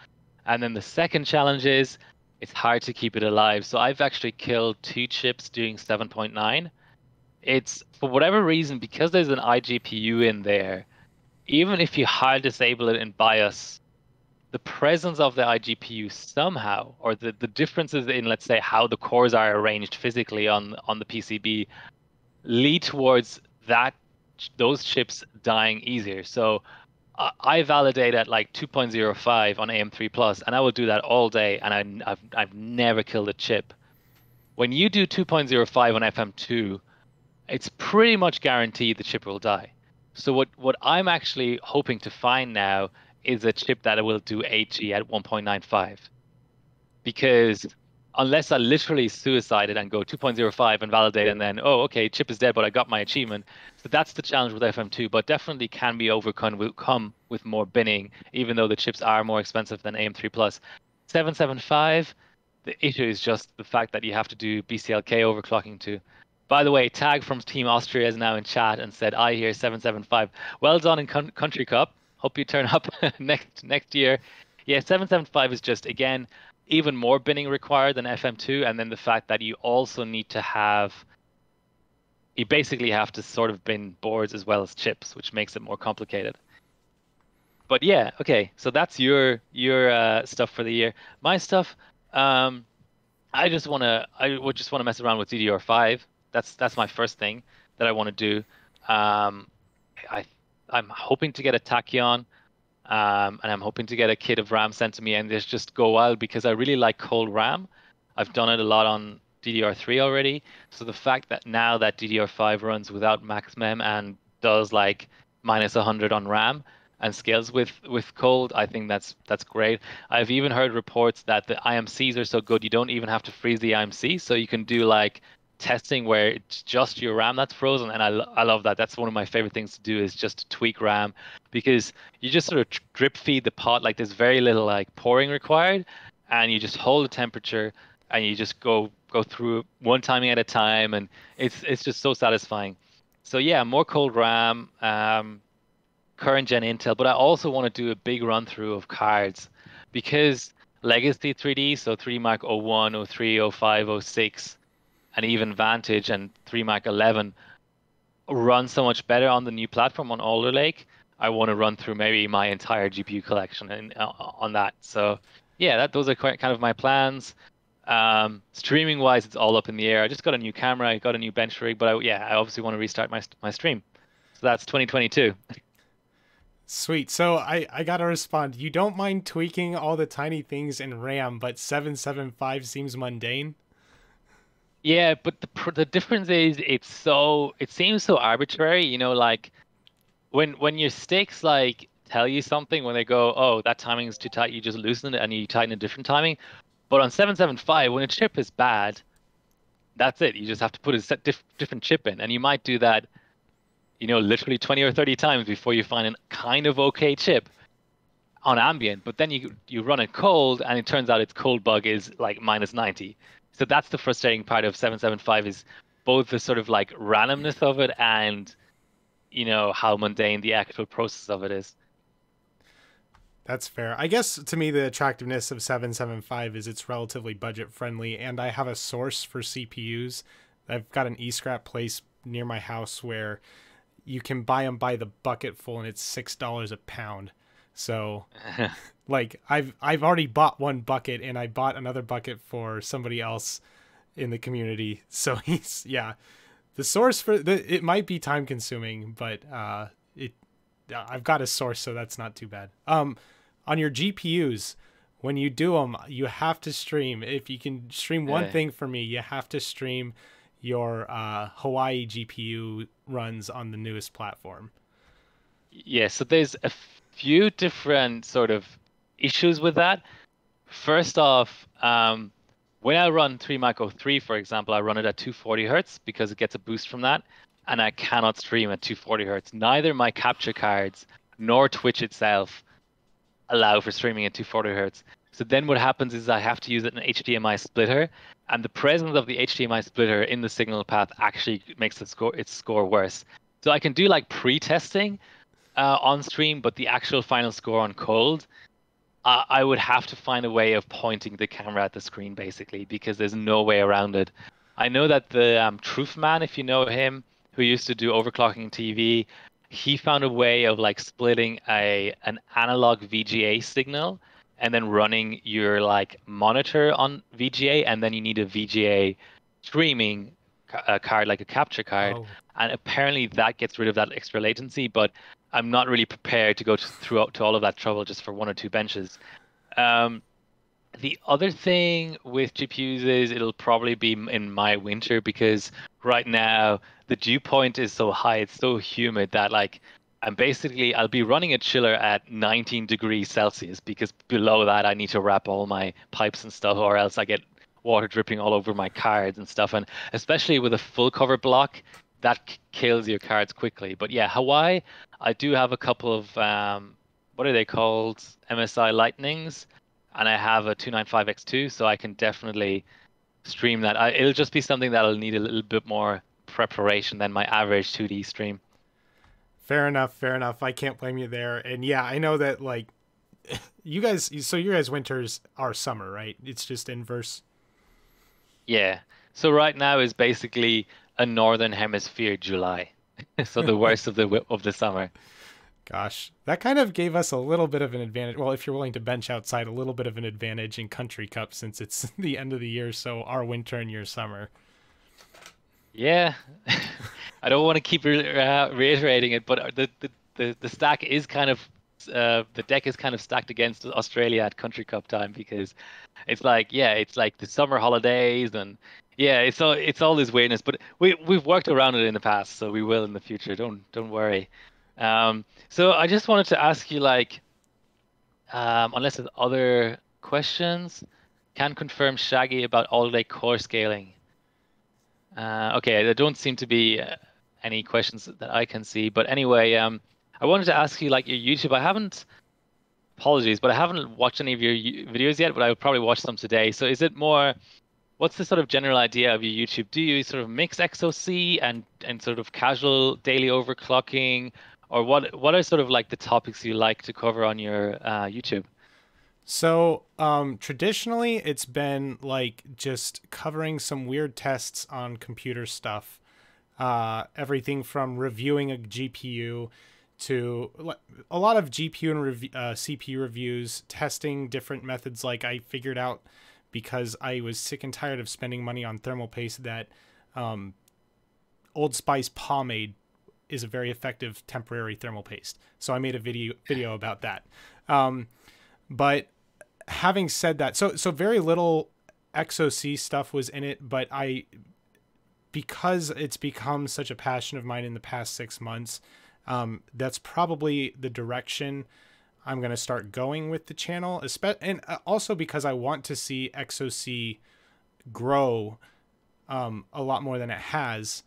And then the second challenge is it's hard to keep it alive. So I've actually killed 2 chips doing 7.9. It's for whatever reason, because there's an iGPU in there, even if you hard disable it in BIOS, the presence of the iGPU somehow, or the differences in, let's say, how the cores are arranged physically on the PCB, lead towards those chips dying easier. So I validate at like 2.05 on AM3 Plus, and I will do that all day, and I've never killed a chip. When you do 2.05 on FM2, it's pretty much guaranteed the chip will die. So what I'm actually hoping to find now is a chip that will do 8G at 1.95. Because unless I literally suicided and go 2.05 and validate, and then, oh, okay, chip is dead, but I got my achievement. So that's the challenge with FM2, but definitely can be overcome with more binning, even though the chips are more expensive than AM3 Plus. 775, the issue is just the fact that you have to do BCLK overclocking too. By the way, Tag from Team Austria is now in chat and said, I hear 775. Well done in Country Cup. Hope you turn up next year. Yeah, 775 is just, again, even more binning required than FM2. And then the fact that you also need to you basically have to sort of bin boards as well as chips, which makes it more complicated. But yeah, okay. So that's your stuff for the year. My stuff, I would just want to mess around with DDR5. That's my first thing that I want to do. I'm hoping to get a Tachyon, and I'm hoping to get a kit of RAM sent to me and just go wild, because I really like cold RAM. I've done it a lot on DDR3 already. So the fact that now that DDR5 runs without MaxMem and does like -100 on RAM and scales with cold, I think that's great. I've even heard reports that the IMCs are so good you don't even have to freeze the IMC, so you can do like testing where it's just your RAM that's frozen, and I love that. That's one of my favorite things to do, is just to tweak RAM, because you just sort of drip feed the pot. Like there's very little like pouring required, and you just hold the temperature and you just go through one timing at a time, and it's just so satisfying. So yeah, more cold RAM, current gen Intel, but I also want to do a big run through of cards, because legacy 3D, so 3D Mark 01, 03, 05, 06, and even Vantage and 3 Mark 11 run so much better on the new platform on Alder Lake. I want to run through maybe my entire GPU collection on that. So yeah, those are kind of my plans. Streaming wise, it's all up in the air. I just got a new camera, I got a new bench rig, but I obviously want to restart my stream. So that's 2022. Sweet. So I gotta respond. You don't mind tweaking all the tiny things in RAM, but 775 seems mundane. Yeah, but the difference is it seems so arbitrary, like when your sticks like tell you something, when they go, oh, that timing is too tight, you just loosen it and you tighten a different timing. But on 775, when a chip is bad, that's it. You just have to put a different chip in, and you might do that, literally 20 or 30 times before you find a kind of okay chip on ambient. But then you run it cold, and it turns out its cold bug is like -90. So that's the frustrating part of 775, is both the sort of like randomness of it and, how mundane the actual process of it is. That's fair. I guess to me, the attractiveness of 775 is it's relatively budget friendly, and I have a source for CPUs. I've got an eScrap place near my house where you can buy them by the bucket full, and it's $6 a pound. So like I've already bought one bucket, and I bought another bucket for somebody else in the community. So the source for it might be time consuming, but I've got a source, so that's not too bad. On your GPUs, when you do them, you have to stream. If you can stream one thing for me, you have to stream your Hawaii GPU runs on the newest platform. Yeah, so there's a few different sort of issues with that. First off, when I run 3 Mark 03, for example, I run it at 240 hertz because it gets a boost from that, and I cannot stream at 240 hertz. Neither my capture cards nor Twitch itself allow for streaming at 240 hertz. So then what happens is I have to use an HDMI splitter, and the presence of the HDMI splitter in the signal path actually makes its score worse. So I can do like pre-testing on stream, but the actual final score on cold, I would have to find a way of pointing the camera at the screen basically, because there's no way around it. I know that the Truth Man, if you know him, who used to do overclocking TV, he found a way of like splitting an analog VGA signal and then running your like monitor on VGA, and then you need a VGA streaming card, like a capture card, Oh. and apparently that gets rid of that extra latency. But I'm not really prepared to go through to all of that trouble just for one or two benches. Um, the other thing with GPUs is it'll probably be in my winter, because right now the dew point is so high, it's so humid that like I'll be running a chiller at 19 degrees Celsius, because below that I need to wrap all my pipes and stuff, or else I get water dripping all over my cards and stuff. And especially with a full cover block, that kills your cards quickly. But yeah, Hawaii, I do have a couple of what are they called? MSI Lightnings, and I have a 295X2, so I can definitely stream that. It'll just be something that'll need a little bit more preparation than my average 2D stream. Fair enough, fair enough. I can't blame you there. And yeah, I know that like you guys winters are summer, right? It's just inverse. Yeah. So right now is basically a northern hemisphere July. So the worst of the summer. Gosh, that kind of gave us a little bit of an advantage. Well, if you're willing to bench outside, a little bit of an advantage in Country Cup, since it's the end of the year, so our winter and your summer. Yeah. I don't want to keep reiterating it, but the stack is kind of the deck is kind of stacked against Australia at Country Cup time, because it's like the summer holidays, and yeah, it's all this weirdness. But we've worked around it in the past, so we will in the future. Don't worry. So I just wanted to ask you, like, unless there's other questions, can confirm Shaggy about all-day core scaling. Okay, there don't seem to be any questions that I can see. But anyway, I wanted to ask you, like, your YouTube. Apologies, but I haven't watched any of your videos yet, but I will probably watch some today. So is it more, what's the sort of general idea of your YouTube? Do you sort of mix XOC and sort of casual daily overclocking? Or what are sort of like the topics you like to cover on your YouTube? So traditionally, it's been like just covering some weird tests on computer stuff. Everything from reviewing a GPU to a lot of GPU and CPU reviews, testing different methods. Like I figured out, because I was sick and tired of spending money on thermal paste, that Old Spice pomade is a very effective temporary thermal paste. So I made a video about that. But having said that, so very little XOC stuff was in it, but because it's become such a passion of mine in the past 6 months, that's probably the direction I'm going to start going with the channel, and also because I want to see XOC grow a lot more than it has.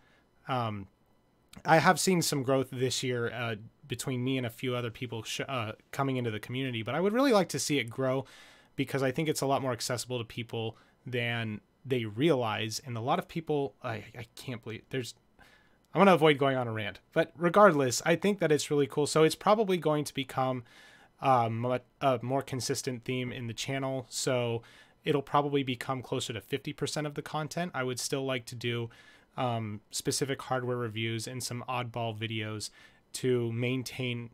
I have seen some growth this year between me and a few other people coming into the community, but I would really like to see it grow, because I think it's a lot more accessible to people than they realize. And a lot of people, I can't believe I'm going to avoid going on a rant, but regardless, I think that it's really cool. So it's probably going to become a more consistent theme in the channel. So it'll probably become closer to 50% of the content. I would still like to do specific hardware reviews and some oddball videos to maintain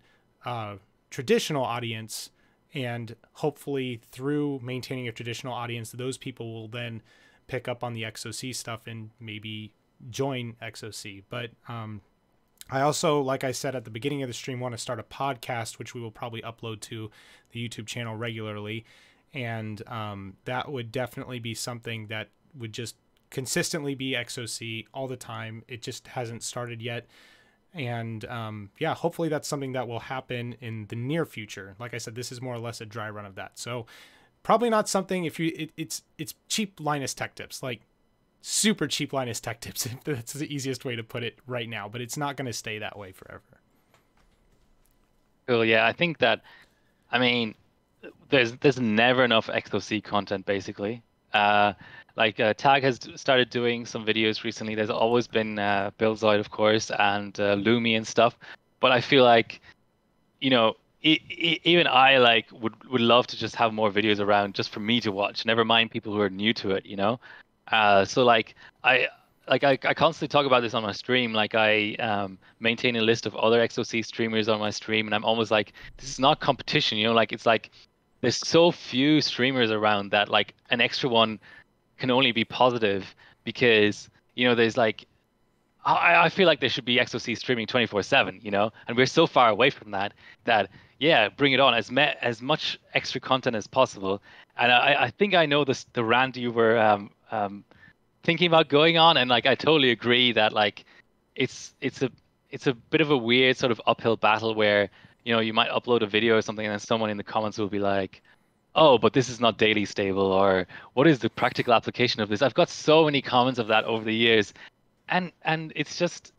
traditional audience, and hopefully through maintaining a traditional audience, those people will then pick up on the XOC stuff and maybe join XOC. But I also, like I said at the beginning of the stream, want to start a podcast, which we will probably upload to the YouTube channel regularly, and that would definitely be something that would just consistently be XOC all the time. It just hasn't started yet. And yeah, hopefully that's something that will happen in the near future. Like I said, this is more or less a dry run of that. So probably not something, it's cheap Linus Tech Tips, like super cheap Linus Tech Tips. That's the easiest way to put it right now, but it's not going to stay that way forever. Cool. Yeah, I think that, I mean, there's never enough XOC content basically. Like Tag has started doing some videos recently. There's always been Billzoid, of course, and Lumi and stuff. But I feel like, you know, even I like would love to just have more videos around just for me to watch. Never mind people who are new to it, you know. So like I constantly talk about this on my stream. Like I maintain a list of other XOC streamers on my stream, and I'm almost like, this is not competition, you know. Like it's like there's so few streamers around that like an extra one can only be positive because you know there's like I feel like there should be XOC streaming 24/7, you know, and we're so far away from that that yeah, bring it on as much extra content as possible. And I think I know the rant you were thinking about going on, and like I totally agree that like it's a bit of a weird sort of uphill battle where you know you might upload a video or something and then someone in the comments will be like, oh, but this is not daily stable, or what is the practical application of this? I've got so many comments of that over the years, and it's just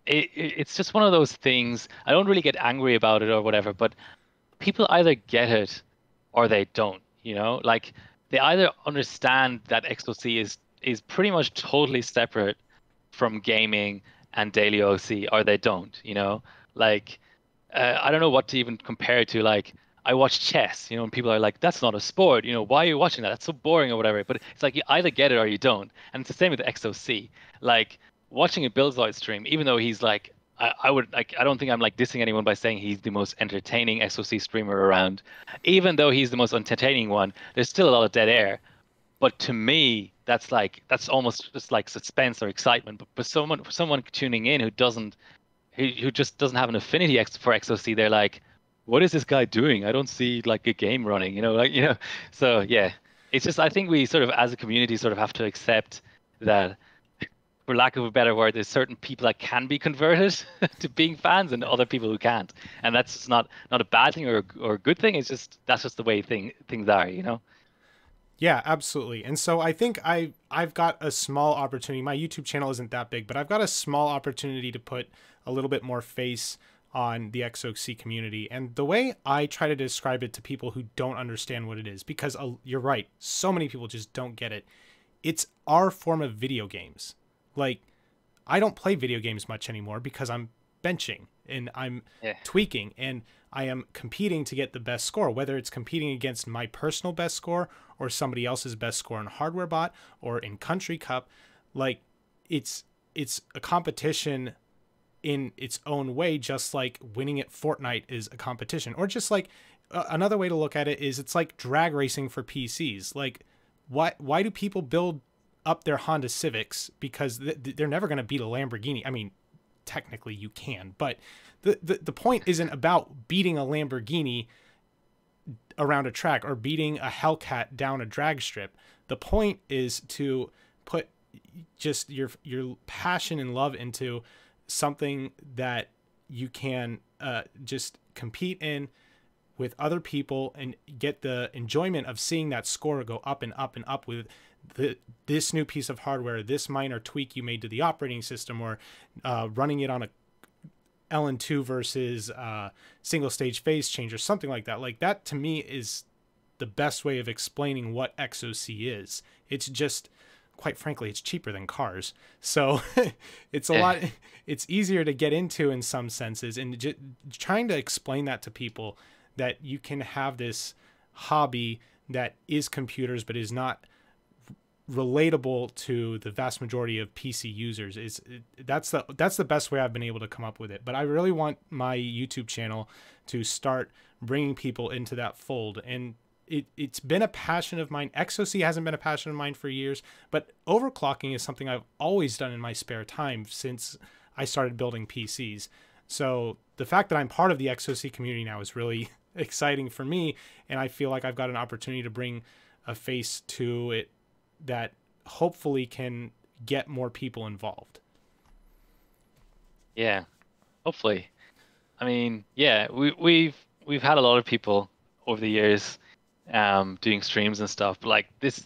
one of those things. I don't really get angry about it or whatever, but people either get it or they don't, you know? Like they either understand that XOC is pretty much totally separate from gaming and daily OC, or they don't, you know? Like I don't know what to even compare it to. Like I watch chess, you know, and people are like, "That's not a sport," you know. Why are you watching that? That's so boring or whatever. But it's like you either get it or you don't, and it's the same with the XOC. Like watching a Billzoid stream, even though he's like, I would like, I don't think I'm like dissing anyone by saying he's the most entertaining XOC streamer around. Even though he's the most entertaining one, there's still a lot of dead air. But to me, that's almost just like suspense or excitement. But for someone tuning in who just doesn't have an affinity for XOC, they're like, what is this guy doing? I don't see like a game running, you know, like, you know. So yeah, it's just I think we sort of as a community sort of have to accept that, for lack of a better word, there's certain people that can be converted to being fans and other people who can't, and that's just not a bad thing or a good thing. It's just that's just the way things are, you know. Yeah, absolutely. And so I think I've got a small opportunity. My YouTube channel isn't that big, but I've got a small opportunity to put a little bit more face on the XOC community. And the way I try to describe it to people who don't understand what it is, because you're right, so many people just don't get it. It's our form of video games. Like, I don't play video games much anymore because I'm benching and I'm tweaking and I am competing to get the best score, whether it's competing against my personal best score or somebody else's best score in Hardware Bot or in Country Cup. Like it's a competition in its own way, just like winning at Fortnite is a competition. Or just like another way to look at it is it's like drag racing for PCs. Like why do people build up their Honda Civics? Because they're never going to beat a Lamborghini. I mean, technically you can, but the point isn't about beating a Lamborghini around a track or beating a Hellcat down a drag strip. The point is to put just your passion and love into something that you can just compete in with other people and get the enjoyment of seeing that score go up and up and up with this new piece of hardware, this minor tweak you made to the operating system, or running it on a LN2 versus single stage phase change or something like that. Like that to me is the best way of explaining what XOC is. It's just, quite frankly, it's cheaper than cars. So it's a lot, it's easier to get into in some senses, and just trying to explain that to people that you can have this hobby that is computers, but is not relatable to the vast majority of PC users. That's the best way I've been able to come up with it. But I really want my YouTube channel to start bringing people into that fold, and it's been a passion of mine. XOC hasn't been a passion of mine for years, but overclocking is something I've always done in my spare time since I started building PCs. So the fact that I'm part of the XOC community now is really exciting for me, and I feel like I've got an opportunity to bring a face to it that hopefully can get more people involved. Yeah, hopefully. I mean, yeah, we've had a lot of people over the years doing streams and stuff, but like this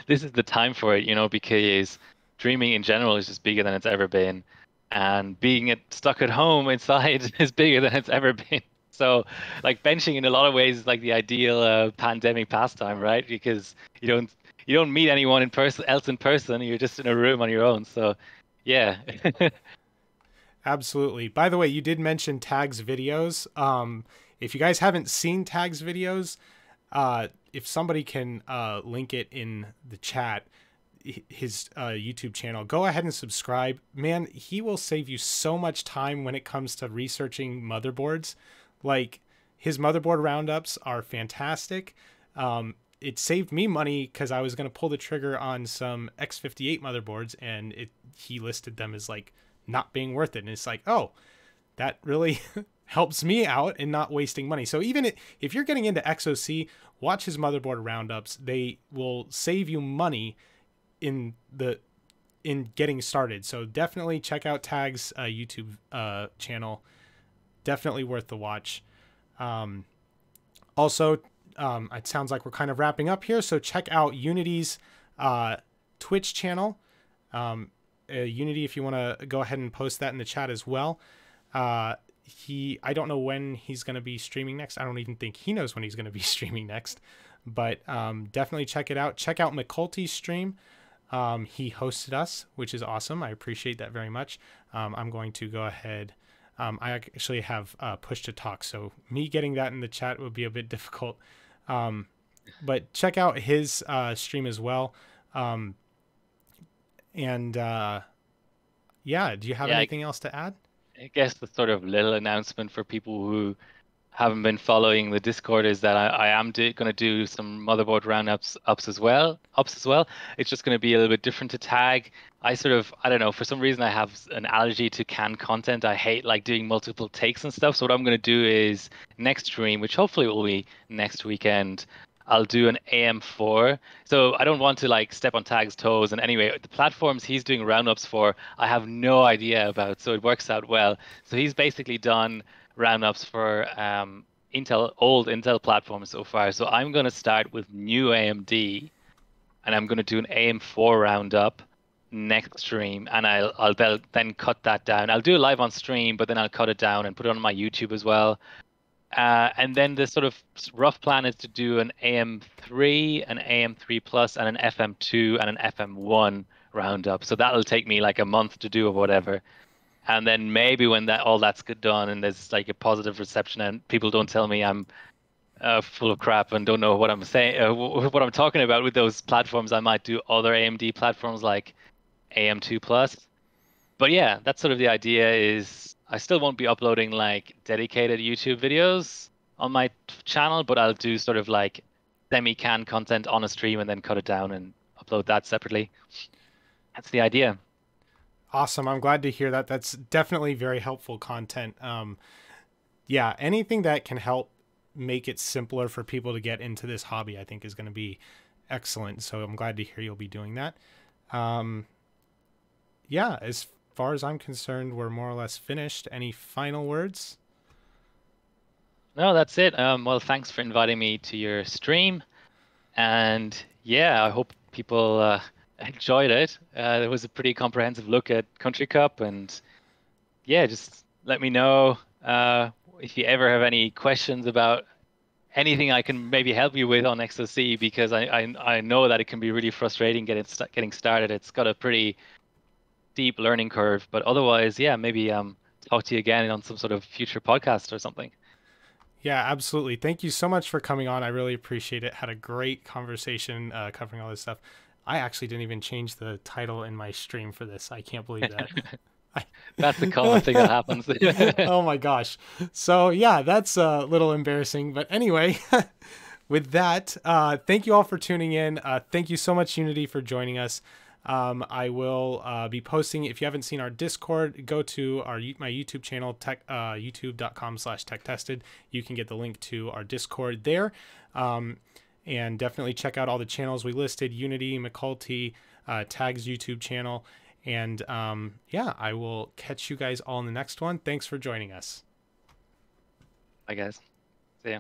this is the time for it, you know, because streaming in general is just bigger than it's ever been, and being stuck at home inside is bigger than it's ever been. So like benching in a lot of ways is like the ideal pandemic pastime, right? Because you don't meet anyone else in person. You're just in a room on your own. So, yeah. Absolutely. By the way, you did mention Tag's videos. If you guys haven't seen Tag's videos, if somebody can link it in the chat, his YouTube channel, go ahead and subscribe. Man, he will save you so much time when it comes to researching motherboards. Like, his motherboard roundups are fantastic. It saved me money because I was going to pull the trigger on some X58 motherboards, and he listed them as like not being worth it. And it's like, oh, that really helps me out in not wasting money. So even if you're getting into XOC, watch his motherboard roundups. They will save you money in getting started. So definitely check out Tag's YouTube channel. Definitely worth the watch. Also, it sounds like we're kind of wrapping up here, so check out Unity's Twitch channel. Unity, if you want to go ahead and post that in the chat as well. I don't know when he's going to be streaming next. I don't even think he knows when he's going to be streaming next, but definitely check it out. Check out McCulty's stream. He hosted us, which is awesome. I appreciate that very much. I'm going to go ahead. I actually have push to talk, so me getting that in the chat would be a bit difficult. But check out his stream as well. Yeah, do you have anything else to add? I guess the sort of little announcement for people who haven't been following the Discord is that I am going to do some motherboard roundups as well. It's just going to be a little bit different to Tag. I don't know, for some reason I have an allergy to canned content. I hate like doing multiple takes and stuff. So what I'm going to do is next stream, which hopefully will be next weekend, I'll do an AM4. So I don't want to like step on Tag's toes. And anyway, the platforms he's doing roundups for, I have no idea about. So it works out well. So he's basically done roundups for old Intel platforms so far. So I'm going to start with new AMD, and I'm going to do an AM4 roundup next stream, and I'll then cut that down. I'll do it live on stream, but then I'll cut it down and put it on my YouTube as well. And then the sort of rough plan is to do an AM3, an AM3 Plus, and an FM2 and an FM1 roundup. So that'll take me like a month to do or whatever. And then maybe when all that's done and there's like a positive reception and people don't tell me I'm full of crap and don't know what I'm saying, what I'm talking about with those platforms, I might do other AMD platforms like AM2 Plus. But yeah, that's sort of the idea. Is I still won't be uploading like dedicated YouTube videos on my channel, but I'll do sort of like semi-canned content on a stream and then cut it down and upload that separately. That's the idea. Awesome. I'm glad to hear that. That's definitely very helpful content. Yeah, anything that can help make it simpler for people to get into this hobby, I think is going to be excellent. So I'm glad to hear you'll be doing that. Yeah, as far as I'm concerned, we're more or less finished. Any final words? No, that's it. Well, thanks for inviting me to your stream. And yeah, I hope people enjoyed it. It was a pretty comprehensive look at Country Cup, and yeah, just let me know if you ever have any questions about anything I can maybe help you with on XOC, because I know that it can be really frustrating getting started. It's got a pretty steep learning curve, but otherwise, yeah, maybe talk to you again on some sort of future podcast or something. Yeah, absolutely. Thank you so much for coming on. I really appreciate it. Had a great conversation covering all this stuff. I actually didn't even change the title in my stream for this. I can't believe that. That's the common thing that happens. Oh my gosh. So yeah, that's a little embarrassing. But anyway, with that, thank you all for tuning in. Thank you so much, Unity, for joining us. I will be posting, if you haven't seen our Discord, go to my YouTube channel, youtube.com/techtested. You can get the link to our Discord there. And definitely check out all the channels we listed: Unity, McCulty, Tag's YouTube channel. And yeah, I will catch you guys all in the next one. Thanks for joining us. Bye, guys. See ya.